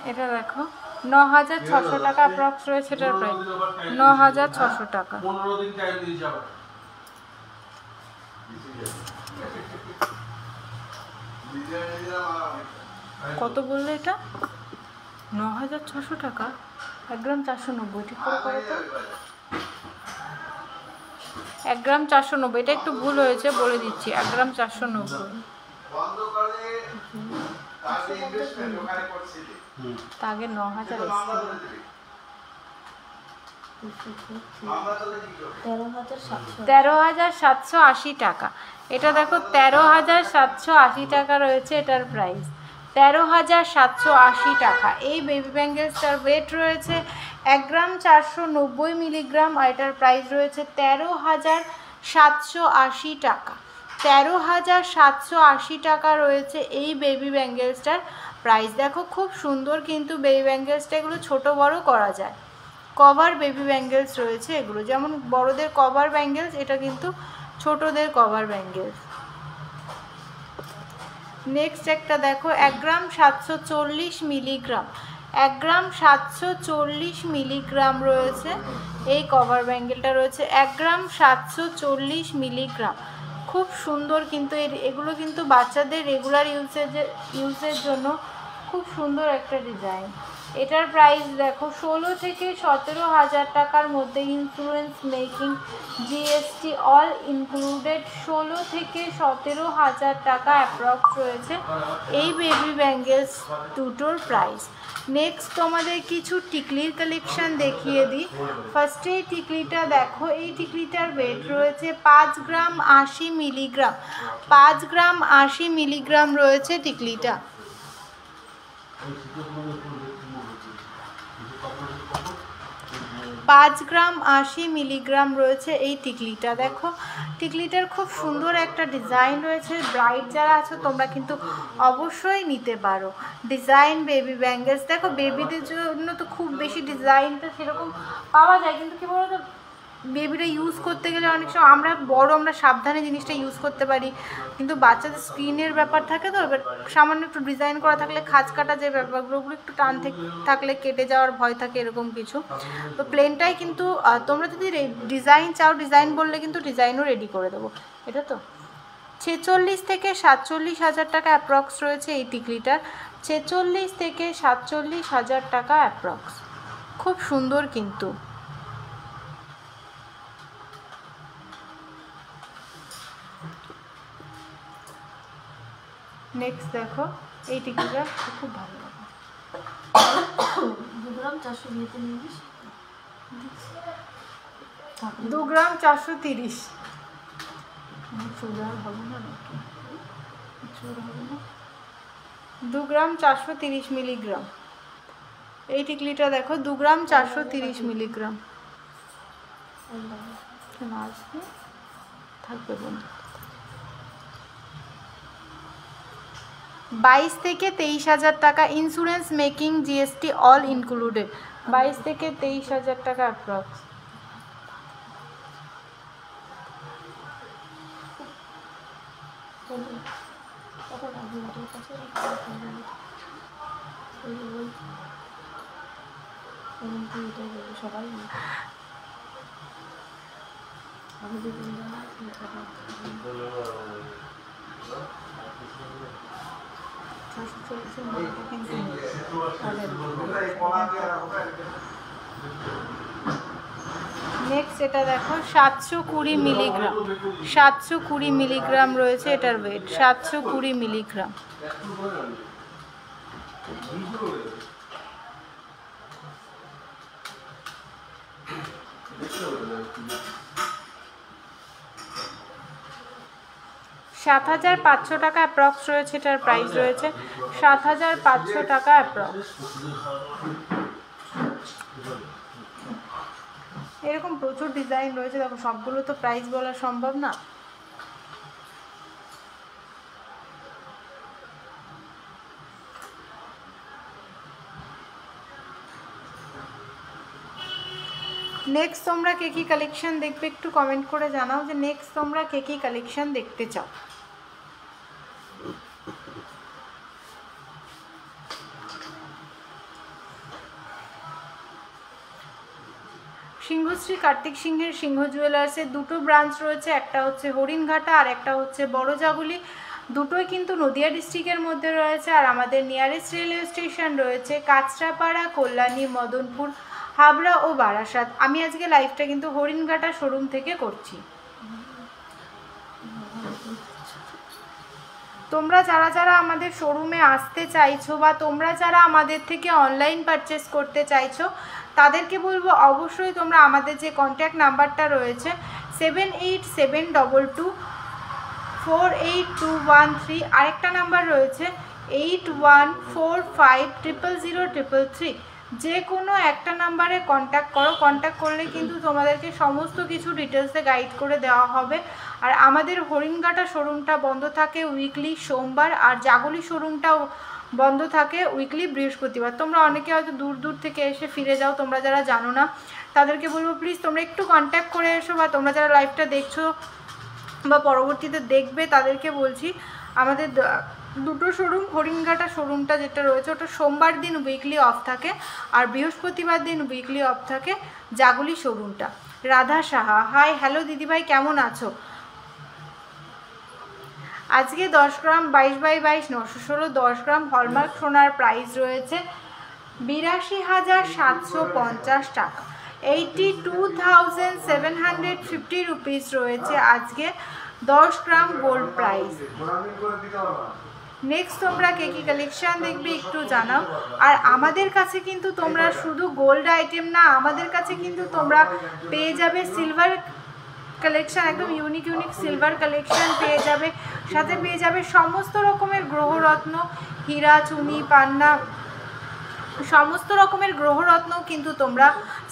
এটা দেখো 9,600 টাকা অ্যাপ্রক্স রয়েছে এটার প্রাইস, 9,600 টাকা। কত বললে এটা? 9,600 টাকা, 1 গ্রাম 490, ঠিক করে করো তো। 1 গ্রাম 490, এটা একটু ভুল হয়েছে বলে দিচ্ছি, 1 গ্রাম 490। তা আগে 9,000 এসছে। 13,780 টাকা। এটা দেখো 13,780 টাকা রয়েছে এটার প্রাইস, 13,780 টাকা। এই বেবি ব্যাঙ্গেলসটার ওয়েট রয়েছে 1 গ্রাম 490 মিলিগ্রাম, আর এটার প্রাইস রয়েছে 13,780 টাকা। 13,780 টাকা রয়েছে এই বেবি ব্যাঙ্গেলসটার প্রাইস। দেখো খুব সুন্দর কিন্তু বেবি ব্যাঙ্গেলসটা, এগুলো ছোট বড় করা যায়। কভার বেবি ব্যাঙ্গেলস রয়েছে এগুলো, যেমন বড়দের কভার ব্যাঙ্গেলস, এটা কিন্তু ছোটদের কভার ব্যাঙ্গেলস। নেক্সট একটা দেখো 1 গ্রাম 740 মিলিগ্রাম, 1 গ্রাম 740 মিলিগ্রাম রয়েছে এই কভার ব্যাঙ্গেলটা রয়েছে, 1 গ্রাম 740 মিলিগ্রাম। খুব সুন্দর কিন্তু এগুলো কিন্তু বাচ্চাদের রেগুলার ইউজের জন্য খুব সুন্দর একটা ডিজাইন। এটার প্রাইস দেখো 16 থেকে 17,000 টাকার মধ্যে, insurance making GST all included, 16 থেকে 17,000 টাকা অ্যাপ্রক্স রয়েছে এই বেবি ব্যাঙ্গেলস দুটোর প্রাইস। নেক্সট তোমাদের কিছু টিকলির কালেকশন দেখিয়ে দিই। ফার্স্টে এই টিকলিটা দেখো, এই টিকলিটার ওয়েট রয়েছে 5 গ্রাম 80 মিলিগ্রাম, 5 গ্রাম 80 মিলিগ্রাম রয়েছে টিকলিটা। 5 গ্রাম 80 মিলিগ্রাম রয়েছে এই টিকলিটা। দেখো টিকলিটার খুব সুন্দর একটা ডিজাইন রয়েছে, ব্রাইড যারা আছো তোমরা কিন্তু অবশ্যই নিতে পারো। ডিজাইন বেবি ব্যাঙ্গেলস, দেখো বেবিদের জন্য তো খুব বেশি ডিজাইনটা সেরকম পাওয়া যায়, কিন্তু কী বলো তো বেবিরা ইউজ করতে গেলে অনেক সময় আমরা সাবধানে জিনিসটা ইউজ করতে পারি, কিন্তু বাচ্চাদের স্কিনের ব্যাপার থাকে, তো এবার সামান্য একটু ডিজাইন করা থাকলে খাঁজ কাটা যে ব্যাপারগুলো একটু টান থাকলে কেটে যাওয়ার ভয় থাকে, এরকম কিছু। তো প্লেনটাই কিন্তু তোমরা যদি ডিজাইন চাও, ডিজাইন বললে কিন্তু ডিজাইনও রেডি করে দেবো। এটা তো 46 থেকে 47,000 টাকা অ্যাপ্রক্স রয়েছে এই টিকলিটার, 46 থেকে 47,000 টাকা অ্যাপ্রক্স। খুব সুন্দর কিন্তু। নেক্সট দেখো এই টিকলিটা খুব ভালো লাগে, 2 গ্রাম 420 নিয়েছিস, 2 গ্রাম 430। চুড়ার হবে না নাকি? চুড়া হবে না। 2 গ্রাম 430 মিলিগ্রাম এই টিকলিটা দেখো, 2 গ্রাম 430 মিলিগ্রাম। কেন আসবে থাকবে বন্ধু। 22 থেকে 23,000 টাকা, insurance making GST all included, 22 থেকে 23,000 টাকা অ্যাপ্রক্স। সবাই নেক্সট এটা দেখো 720 মিলিগ্রাম, 720 মিলিগ্রাম রয়েছে এটার ওয়েট, 720 মিলিগ্রাম। 7,500 টাকা অ্যাপ্রক্স রয়েছে, এটার প্রাইস রয়েছে 7,500 টাকা অ্যাপ্রক্স। এরকম প্রচুর ডিজাইন রয়েছে, দেখো সবগুলো তো প্রাইস বলা সম্ভব না। নেক্সট তোমরা কে কী কালেকশন দেখবে একটু কমেন্ট করে জানাও যে নেক্সট তোমরা কে কী কালেকশন দেখতে চাও। সিংহশ্রী কার্তিক সিংহের সিংহ জুয়েলার্সের দুটো ব্রাঞ্চ রয়েছে, একটা হচ্ছে হরিণঘাটা আর একটা হচ্ছে বড়জাগুলি। দুটোই কিন্তু নদিয়া ডিস্ট্রিক্টের মধ্যে রয়েছে। আর আমাদের নিয়ারেস্ট রেলওয়ে স্টেশন রয়েছে কাঁচরাপাড়া, কল্যাণী, মদনপুর, হাবড়া ও বারাসাত। আমি আজকে লাইভটা কিন্তু হরিণঘাটা শোরুম থেকে করছি। তোমরা যারা যারা আমাদের শোরুমে আসতে চাইছো বা তোমরা যারা আমাদের থেকে অনলাইন পারচেস করতে চাইছো তাদেরকে বলবো অবশ্যই তোমরা আমাদের যে কন্ট্যাক্ট নাম্বারটা রয়েছে 7872248213, আরেকটা নাম্বার রয়েছে 8145000033, যে কোনো একটা নাম্বারে কন্ট্যাক্ট করো। কন্ট্যাক্ট করলে কিন্তু তোমাদেরকে সমস্ত কিছু ডিটেলসে গাইড করে দেওয়া হবে। আর আমাদের হরিণঘাটা শোরুমটা বন্ধ থাকে উইকলি সোমবার, আর জাগুলি শোরুমটাও বন্ধ থাকে উইকলি বৃহস্পতিবার। তোমরা অনেকে হয়তো দূর দূর থেকে এসে ফিরে যাও, তোমরা যারা জানো না তাদেরকে বলবো প্লিজ তোমরা একটু কন্ট্যাক্ট করে এসো, বা তোমরা যারা লাইভটা দেখছো বা পরবর্তীতে দেখবে তাদেরকে বলছি আমাদের দুটো শোরুম, হরিণঘাটা শোরুমটা যেটা রয়েছে ওটা সোমবার দিন উইকলি অফ থাকে, আর বৃহস্পতিবার দিন উইকলি অফ থাকে জাগুলি শোরুমটা। রাধা সাহা, হাই হ্যালো দিদিভাই, কেমন আছো? আজকে 10 গ্রাম 22x22 916 10 গ্রাম হলমার্ক সোনার প্রাইস রয়েছে 82,750 টাকা, 82,750 রুপিস রয়েছে আজকে 10 গ্রাম গোল্ড প্রাইস। নেক্সট তোমরা কে কী কালেকশান দেখবে একটু জানাও। আর আমাদের কাছে কিন্তু তোমরা শুধু গোল্ড আইটেম না, আমাদের কাছে কিন্তু তোমরা পেয়ে যাবে সিলভার কালেকশান, একদম ইউনিক সিলভার কালেকশান পেয়ে যাবে, সাথে পেয়ে যাবে সমস্ত রকমের গ্রহরত্ন, হীরা, চুনি, পান্না, সমস্ত রকমের গ্রহরত্ন কিন্তু তোমরা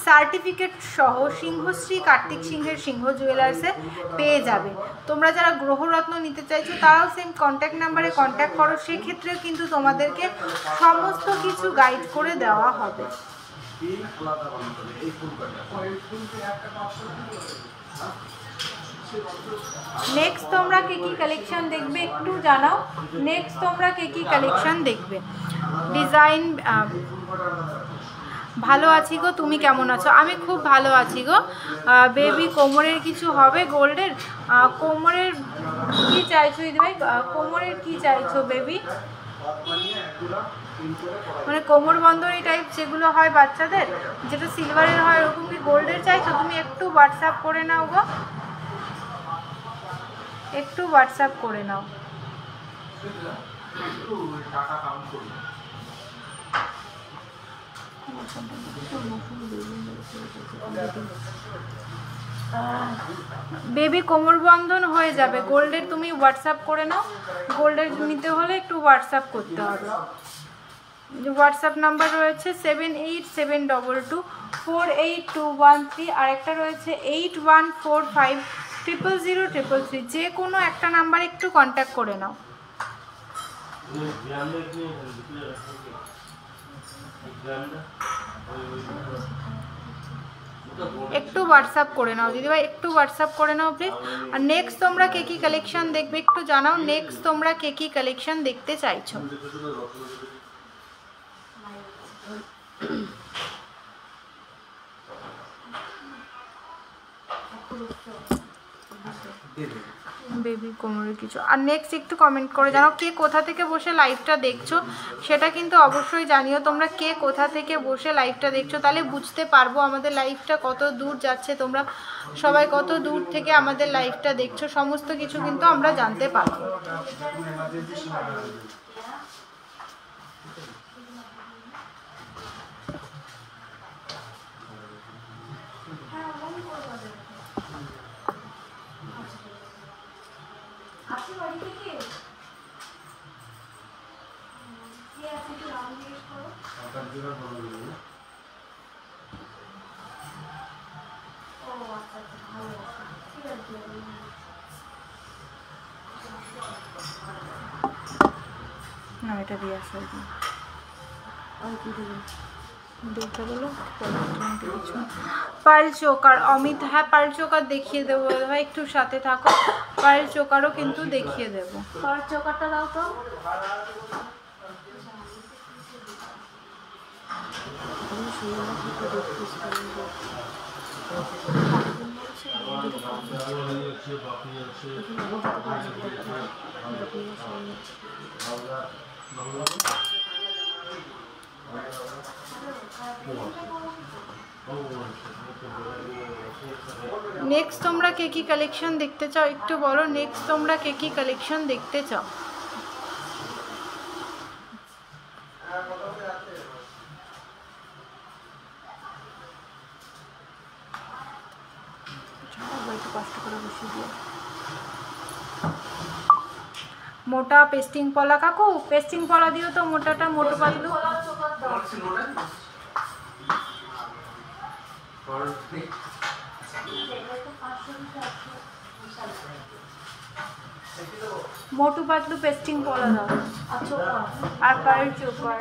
সার্টিফিকেট সহ সিংহশ্রী কার্তিক সিংহের সিংহ জুয়েলার্সে পেয়ে যাবে। তোমরা যারা গ্রহরত্ন নিতে চাইছো তারাও সেম কন্ট্যাক্ট নাম্বারে কন্ট্যাক্ট করো, সেক্ষেত্রেও কিন্তু তোমাদেরকে সমস্ত কিছু গাইড করে দেওয়া হবে। নেক্সট তোমরা কে কী কালেকশান দেখবে একটু জানাও। নেক্সট তোমরা কে কী কালেকশান দেখবে। ডিজাইন, ভালো আছি গো, তুমি কেমন আছো? আমি খুব ভালো আছি গো। বেবি কোমরের কিছু হবে গোল্ডের? কোমরের কি চাইছো দিদিভাই? কোমরের কি চাইছো বেবি? মানে কোমর বন্ধনী টাইপ যেগুলো হয় বাচ্চাদের, যেটা সিলভারের হয়, ওরকম কি গোল্ডের চাইছো? তুমি একটু হোয়াটসঅ্যাপ করে নাও গো, একটু হোয়াটসঅ্যাপ করে নাও। বেবি কোমর বন্ধন হয়ে যাবে গোল্ডের, তুমি হোয়াটসঅ্যাপ করে নাও। গোল্ডের নিতে হলে একটু হোয়াটসঅ্যাপ করতে হবে। হোয়াটসঅ্যাপ নাম্বার রয়েছে 7872248213, আর একটা রয়েছে 8145000033, যে কোনো একটা নাম্বার একটু কন্ট্যাক্ট করে নাও। একটু হোয়াটসঅ্যাপ করে নাও দিদিভাই, একটু হোয়াটসঅ্যাপ করে নাও প্লিজ। আর নেক্সট তোমরা কে কী কালেকশান দেখবে একটু জানাও। নেক্সট তোমরা কে কী কালেকশান দেখতে চাইছো। বেবি কোমরের কিছু। আর নেক্সট একটু কমেন্ট করে জানাও কে কোথা থেকে বসে লাইভটা দেখছো, সেটা কিন্তু অবশ্যই জানিও। তোমরা কে কোথা থেকে বসে লাইভটা দেখছো, তাহলে বুঝতে পারবো আমাদের লাইভটা কত দূর যাচ্ছে, তোমরা সবাই কত দূর থেকে আমাদের লাইভটা দেখছো, সমস্ত কিছু কিন্তু আমরা জানতে পারবো। না এটা দিয়ে আসো আর কি দেবে? দেখতে বলো পার্ল চোকার অমিত, হ্যাঁ পার্ল চোকার দেখিয়ে দেবো ভাই, একটু সাথে থাকো, পার্ল চোকারও কিন্তু দেখিয়ে দেবো। পার চোকারটা দাও তো। নেক্সট তোমরা কে কি কালেকশন দেখতে চাও একটু বলো, নেক্সট তোমরা কে কি কালেকশন দেখতে চাও? মোটা পেস্টিং পলা, কাকু পেস্টিং পলা দিও তো, মোটাটা মোটো পাতলু। মোটু পাতলু পেস্টিং পলা দাও আর পার্ল চোকার।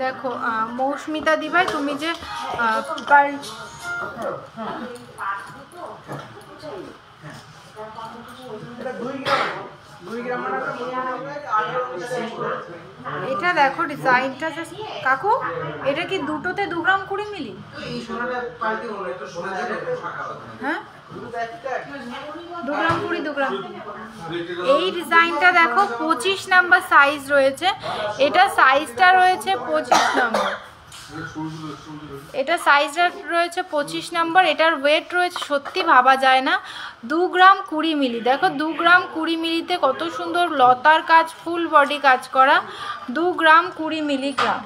দেখো মৌসুমিতা দিভাই, তুমি যে পার্ল এটা দেখো ডিজাইনটা জাস্ট, কাকু এটা কি দুটোতে 2 গ্রাম 20 মিলি? হ্যাঁ 2 গ্রাম 20, 2 গ্রাম। এই ডিজাইনটা দেখো 25 নাম্বার সাইজ রয়েছে, এটা সাইজটা রয়েছে 25 নাম্বার, এটা সাইজটা রয়েছে 25 নাম্বার, এটার ওয়েট রয়েছে সত্যি ভাবা যায় না 2 গ্রাম 20 মিলি। দেখো 2 গ্রাম 20 মিলিতে কত সুন্দর লতার কাজ, ফুল বডি কাজ করা, 2 গ্রাম 20 মিলিগ্রাম।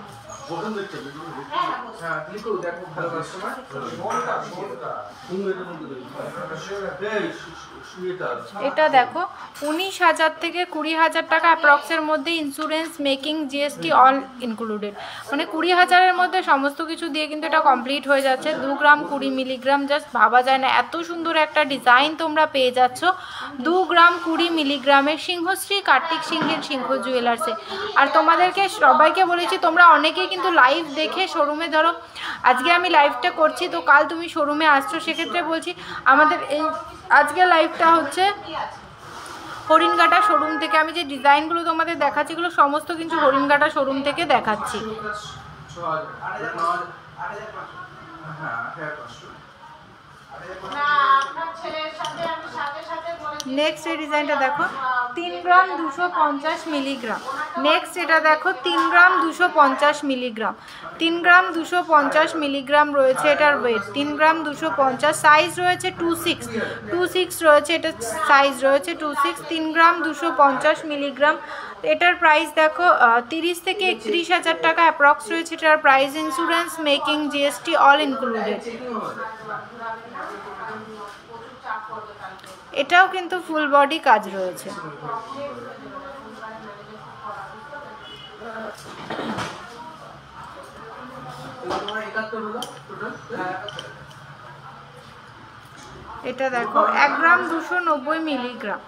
এটা দেখো 19,000 থেকে 20,000 টাকা অ্যাপ্রক্সের মধ্যে, insurance making GST all included, মানে 20,000-এর মধ্যে সমস্ত কিছু দিয়ে কিন্তু এটা কমপ্লিট হয়ে যাচ্ছে। 2 গ্রাম 20 মিলিগ্রাম, জাস্ট ভাবা যায় না এত সুন্দর একটা ডিজাইন তোমরা পেয়ে যাচ্ছ 2 গ্রাম 20 মিলিগ্রামের সিংহশ্রী কার্তিক সিংহের সিংহ জুয়েলার্সে। আর তোমাদেরকে সবাইকে বলেছি, তোমরা অনেকেই কিন্তু লাইভ দেখে শোরুমে, ধরো আজকে আমি লাইভটা করছি তো কাল তুমি শোরুমে আসছো, সেক্ষেত্রে বলছি আমাদের এই আজকে লাইভটা হচ্ছে হরিণঘাটা শোরুম থেকে। আমি যে ডিজাইনগুলো তোমাদের দেখাচ্ছি এগুলো সমস্ত কিন্তু হরিণঘাটা শোরুম থেকে দেখাচ্ছি। নেক্সট এই ডিজাইনটা দেখো 3 গ্রাম 250 মিলিগ্রাম। নেক্সট এটা দেখো 3 গ্রাম 250 মিলিগ্রাম, 3 গ্রাম 250 মিলিগ্রাম রয়েছে এটার ওয়েট, 3 গ্রাম 250, সাইজ রয়েছে 26 রয়েছে, এটা সাইজ রয়েছে 26, 3 গ্রাম 250 মিলিগ্রাম। এটার প্রাইস দেখো 30 থেকে 31,000 টাকা অ্যাপ্রক্স রয়েছে এটার price, insurance making GST all included. এটাও কিন্তু ফুল বডি কাজ রয়েছে। এটা দেখো 1 গ্রাম 290 মিলিগ্রাম,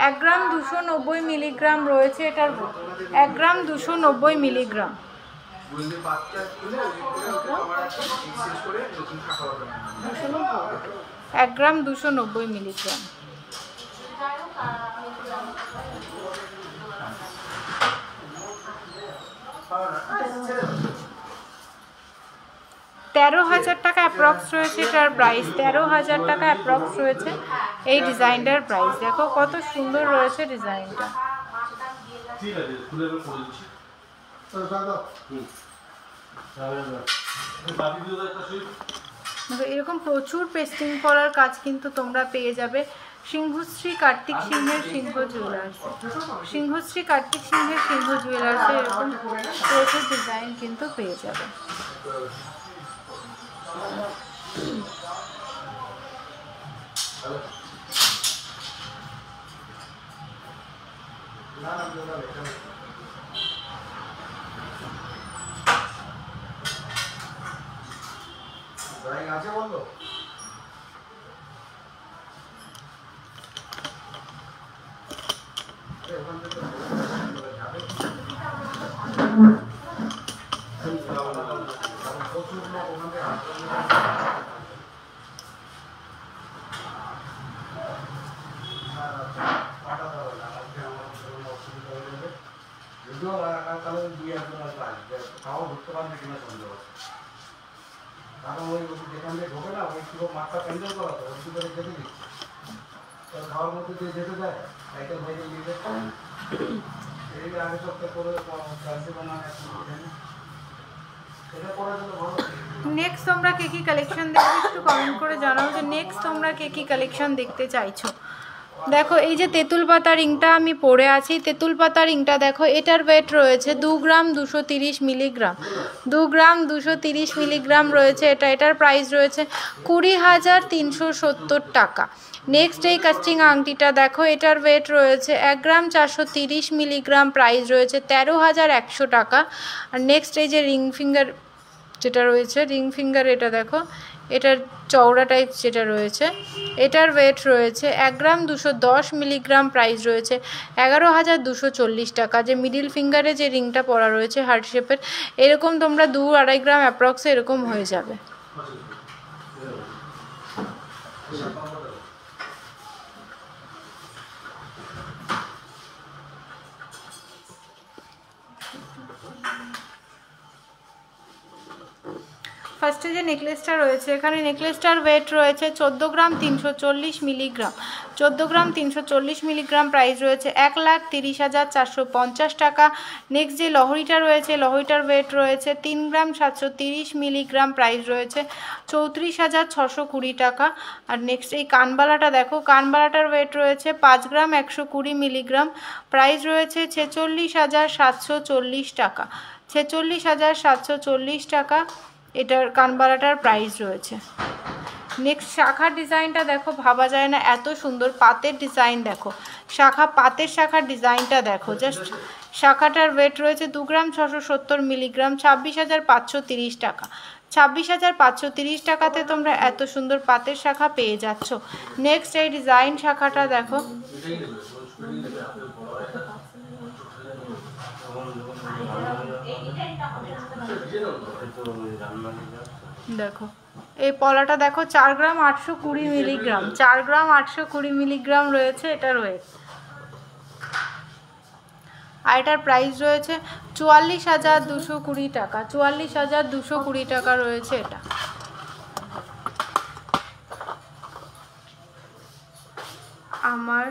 1 গ্রাম 290 মিলিগ্রাম রয়েছে এটার, 1 গ্রাম 290 মিলিগ্রাম। 1 গ্রাম 290 মিলিগ্রাম। তেরো হাজার টাকা অ্যাপ্রক্স রয়েছে এটার প্রাইস, 13,000 টাকা অ্যাপ্রক্স রয়েছে এই ডিজাইনটার প্রাইস। দেখো কত সুন্দর রয়েছে ডিজাইনটা। দেখো এরকম প্রচুর পেস্টিং করার কাজ কিন্তু তোমরা পেয়ে যাবে সিংহশ্রী কার্তিক সিংহের সিংহ জুয়েলার্সে। সিংহশ্রী কার্তিক সিংহের সিংহ জুয়েলার্সে এরকম প্রচুর ডিজাইন কিন্তু পেয়ে যাবে। আছে বললো খাওয়া ঢুকতে পারবে কিনা সন্দেহ আছে, কারণ ওই যেখান দিয়ে ঢোকে না ওই পুরো মাঠটা প্যান্ডেল করা তো ওই ভিতরে যেতে দিচ্ছে, খাওয়ার মধ্যে দিয়ে যেতে দেয় সাইকেল ফাইকেল নিয়ে যেতে এই আগে সপ্তাহে করে এটা করার জন্য ভালো। নেক্সট তোমরা কে কী কালেকশন দেখবে একটু কমেন্ট করে জানাও যে নেক্সট তোমরা কে কী কালেকশন দেখতে চাইছো। দেখো এই যে তেঁতুল পাতা রিংটা আমি পরে আছি, তেঁতুল পাতা রিংটা দেখো এটার ওয়েট রয়েছে 2 গ্রাম 230 মিলিগ্রাম, 2 গ্রাম 230 মিলিগ্রাম রয়েছে এটা। এটার প্রাইস রয়েছে 20,370 টাকা। নেক্সট এই কাস্টিং আংটিটা দেখো এটার ওয়েট রয়েছে 1 গ্রাম 430 মিলিগ্রাম, প্রাইস রয়েছে 13,100 টাকা। আর নেক্সট এই যে রিং ফিঙ্গার যেটা রয়েছে রিং ফিঙ্গার এটা দেখো এটার চওড়া টাইপ যেটা রয়েছে এটার ওয়েট রয়েছে 1 গ্রাম 210 মিলিগ্রাম, প্রাইস রয়েছে 11,240 টাকা। যে মিডিল ফিঙ্গারে যে রিংটা পরা রয়েছে হার্ট শেপের এরকম তোমরা 2-2.5 গ্রাম অ্যাপ্রক্সে এরকম হয়ে যাবে। ফার্স্টে যে নেকলেসটা রয়েছে এখানে নেকলেসটার ওয়েট রয়েছে 14 গ্রাম 340 মিলিগ্রাম, 14 গ্রাম 340 মিলিগ্রাম, প্রাইস রয়েছে 1,30,450 টাকা। নেক্সট যে লহরিটা রয়েছে লহরিটার ওয়েট রয়েছে 3 গ্রাম 730 মিলিগ্রাম, প্রাইস রয়েছে 34,620 টাকা। আর নেক্সট এই কানবালাটা দেখো কানবালাটার ওয়েট রয়েছে 5 গ্রাম 120 মিলিগ্রাম, প্রাইস রয়েছে 46,740 টাকা, 46,740 টাকা এটার কানবালাটার প্রাইস রয়েছে। নেক্সট শাখার ডিজাইনটা দেখো ভাবা যায় না এত সুন্দর পাতের ডিজাইন, দেখো শাখা পাতের শাখার ডিজাইনটা দেখো জাস্ট। শাখাটার ওয়েট রয়েছে 2 গ্রাম 670 মিলিগ্রাম, 26,530 টাকা। 26,530 টাকাতে তোমরা এত সুন্দর পাতের শাখা পেয়ে যাচ্ছ। নেক্সট এই ডিজাইন শাখাটা দেখো দেখো এই পলাটা দেখো 4 গ্রাম 820 মিলিগ্রাম, 4 গ্রাম 820 মিলিগ্রাম রয়েছে এটার ওয়েট। আর এটার প্রাইস রয়েছে 44,220 টাকা, 44,220 টাকা রয়েছে এটা। আমার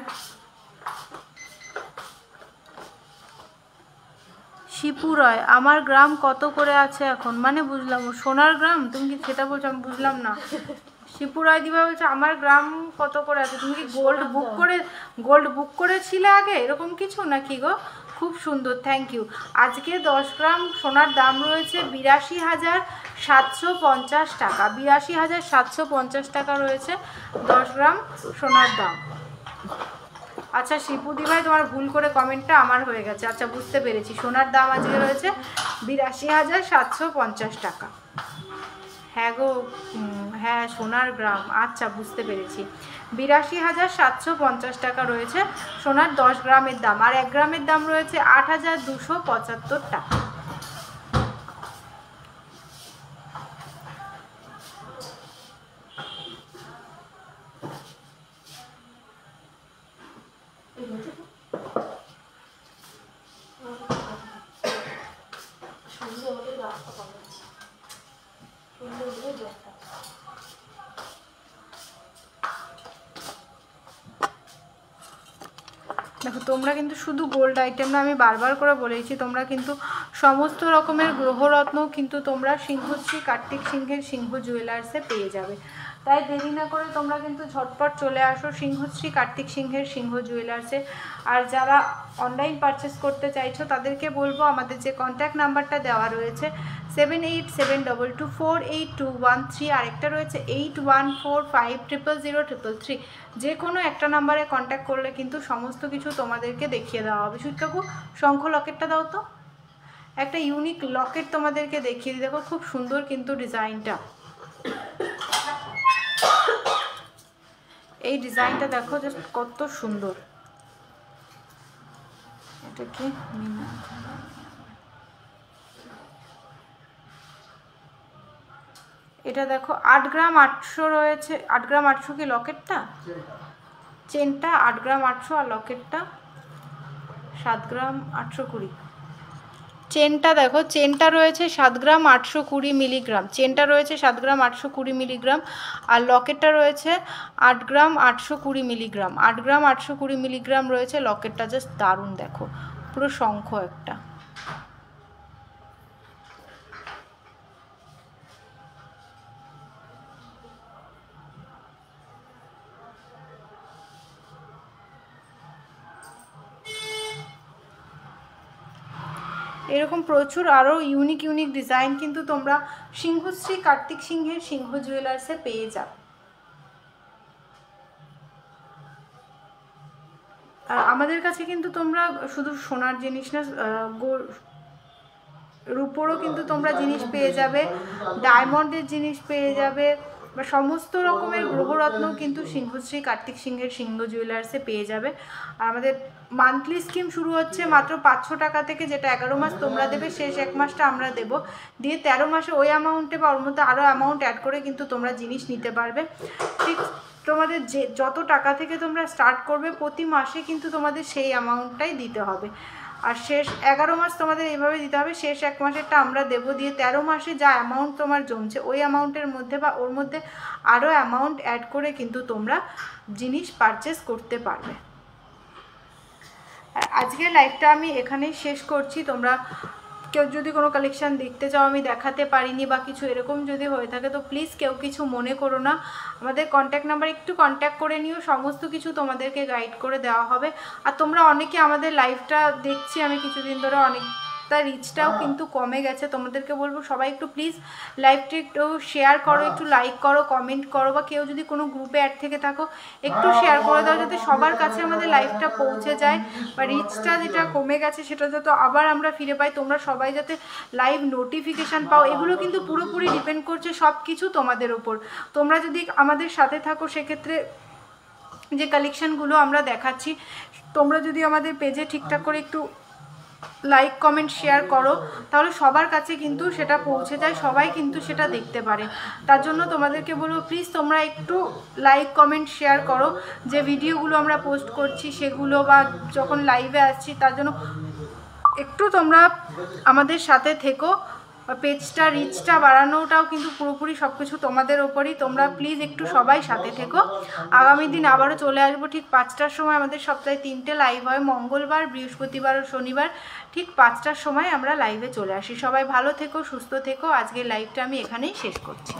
শিপু রয় আমার গ্রাম কত করে আছে এখন, মানে বুঝলাম সোনার গ্রাম তুমি কি সেটা বলছো আমি বুঝলাম না। শিপু রয় দিবা বলছে আমার গ্রাম কত করে আছে, তুমি কি গোল্ড বুক করেছিলে আগে এরকম কিছু নাকি গো? খুব সুন্দর, থ্যাংক ইউ। আজকে 10 গ্রাম সোনার দাম রয়েছে 82,750 টাকা, 82,750 টাকা রয়েছে 10 গ্রাম সোনার দাম। আচ্ছা শিপুদি ভাই তোমার ভুল করে কমেন্টটা আমার হয়ে গেছে, আচ্ছা বুঝতে পেরেছি। সোনার দাম আজকে রয়েছে 82,750 টাকা। হ্যাঁ গো হ্যাঁ সোনার গ্রাম, আচ্ছা বুঝতে পেরেছি। 82,750 টাকা রয়েছে সোনার 10 গ্রামের দাম, আর 1 গ্রামের দাম রয়েছে 8,275 টাকা। দেখো তোমরা কিন্তু শুধু গোল্ড আইটেম না, আমি বারবার করে বলেছি তোমরা কিন্তু সমস্ত রকমের গ্রহরত্ন কিন্তু তোমরা সিংহশ্রী কার্তিক সিংহের সিংহ জুয়েলার্সে পেয়ে যাবে। তাই দেরি না করে তোমরা কিন্তু ঝটপট চলে আসো সিংহশ্রী কার্তিক সিংহের সিংহ জুয়েলার্সে। আর যারা অনলাইন পারচেস করতে চাইছো তাদেরকে বলবো আমাদের যে কন্ট্যাক্ট নাম্বারটা দেওয়া রয়েছে 7872248213, আরেকটা রয়েছে 8145000033, যে কোনো একটা নাম্বারে কন্ট্যাক্ট করলে কিন্তু সমস্ত কিছু তোমাদেরকে দেখিয়ে দেওয়া হবে। সুইট কাকু শঙ্খ লকেটটা দাও তো, একটা ইউনিক লকেট তোমাদেরকে দেখিয়ে দিই। দেখো খুব সুন্দর কিন্তু ডিজাইনটা, এই ডিজাইনটা দেখো জাস্ট কত সুন্দর। এটা কি এটা দেখো 8 গ্রাম 800 রয়েছে, 8 গ্রাম 800 কি লকেটটা, চেনটা 8 গ্রাম 800 আর লকেটটা 7 গ্রাম 820। চেনটা দেখো, চেনটা রয়েছে 7 গ্রাম 820 মিলিগ্রাম, চেনটা রয়েছে 7 গ্রাম 820 মিলিগ্রাম, আর লকেটটা রয়েছে 8 গ্রাম 820 মিলিগ্রাম, 8 গ্রাম 820 মিলিগ্রাম রয়েছে লকেটটা। জাস্ট দারুণ, দেখো পুরো শঙ্খ একটা। এরকম প্রচুর আরও ইউনিক ইউনিক ডিজাইন কিন্তু তোমরা সিংহশ্রী কার্তিক সিংহের সিংহ জুয়েলার্সে পেয়ে যাবে। আর আমাদের কাছে কিন্তু তোমরা শুধু সোনার জিনিস না, রূপোরও কিন্তু তোমরা জিনিস পেয়ে যাবে, ডায়মন্ডের জিনিস পেয়ে যাবে, বা সমস্ত রকমের গ্রহরত্ন কিন্তু সিংহশ্রী কার্তিক সিংহের সিংহ জুয়েলার্সে পেয়ে যাবে। আর আমাদের মান্থলি স্কিম শুরু হচ্ছে মাত্র 500 টাকা থেকে, যেটা 11 মাস তোমরা দেবে, শেষ 1 মাসটা আমরা দেবো, দিয়ে 13 মাসে ওই অ্যামাউন্টে বা ওর মধ্যে আরও অ্যামাউন্ট অ্যাড করে কিন্তু তোমরা জিনিস নিতে পারবে। ঠিক তোমাদের যে যত টাকা থেকে তোমরা স্টার্ট করবে প্রতি মাসে কিন্তু তোমাদের সেই অ্যামাউন্টটাই দিতে হবে। আর শেষ 11 মাস তোমাদের এইভাবে দিতে হবে, শেষ 1 মাসেরটা আমরা দেবো, দিয়ে 13 মাসে যা অ্যামাউন্ট তোমার জমছে ওই অ্যামাউন্টের মধ্যে বা ওর মধ্যে আরও অ্যামাউন্ট অ্যাড করে কিন্তু তোমরা জিনিস পারচেস করতে পারবে। আজকের লাইভটা আমি এখানেই শেষ করছি। তোমরা কেউ যদি কোনো কালেকশান দেখতে চাও আমি দেখাতে পারিনি বা কিছু এরকম যদি হয়ে থাকে তো প্লিজ কেউ কিছু মনে করো না, আমাদের কন্ট্যাক্ট নাম্বার একটু কন্ট্যাক্ট করে নিও, সমস্ত কিছু তোমাদেরকে গাইড করে দেওয়া হবে। আর তোমরা অনেকে আমাদের লাইভটা দেখছি আমি কিছুদিন ধরে, অনেকটা রিচটাও কিন্তু কমে গেছে, তোমাদেরকে বলবো সবাই একটু প্লিজ লাইভটা একটু শেয়ার করো, একটু লাইক করো, কমেন্ট করো, বা কেউ যদি কোনো গ্রুপে অ্যাড থেকে থাকো একটু শেয়ার করে দাও, যাতে সবার কাছে আমাদের লাইভটা পৌঁছে যায়, বা রিচটা যেটা কমে গেছে সেটা যাতে আবার আমরা ফিরে পাই, তোমরা সবাই যাতে লাইভ নোটিফিকেশান পাও। এগুলো কিন্তু পুরোপুরি ডিপেন্ড করছে সব কিছু তোমাদের ওপর। তোমরা যদি আমাদের সাথে থাকো সেক্ষেত্রে যে কালেকশানগুলো আমরা দেখাচ্ছি, তোমরা যদি আমাদের পেজে ঠিকঠাক করে একটু লাইক কমেন্ট শেয়ার করো তাহলে সবার কাছে কিন্তু সেটা পৌঁছে যায়, সবাই কিন্তু সেটা দেখতে পারে। তার জন্য তোমাদেরকে বলবো প্লিজ তোমরা একটু লাইক কমেন্ট শেয়ার করো, যে ভিডিওগুলো আমরা পোস্ট করছি সেগুলো বা যখন লাইভে আসছি তার জন্য একটু তোমরা আমাদের সাথে থেকো। পেজটা রিচটা বাড়ানোটাও কিন্তু পুরোপুরি সব কিছু তোমাদের ওপরই, তোমরা প্লিজ একটু সবাই সাথে থেকো। আগামী দিন আবারও চলে আসবো ঠিক 5টার সময়, আমাদের সপ্তাহে 3টে লাইভ হয়, মঙ্গলবার, বৃহস্পতিবার ও শনিবার ঠিক 5টার সময় আমরা লাইভে চলে আসি। সবাই ভালো থেকো, সুস্থ থেকো। আজকের লাইভটা আমি এখানেই শেষ করছি।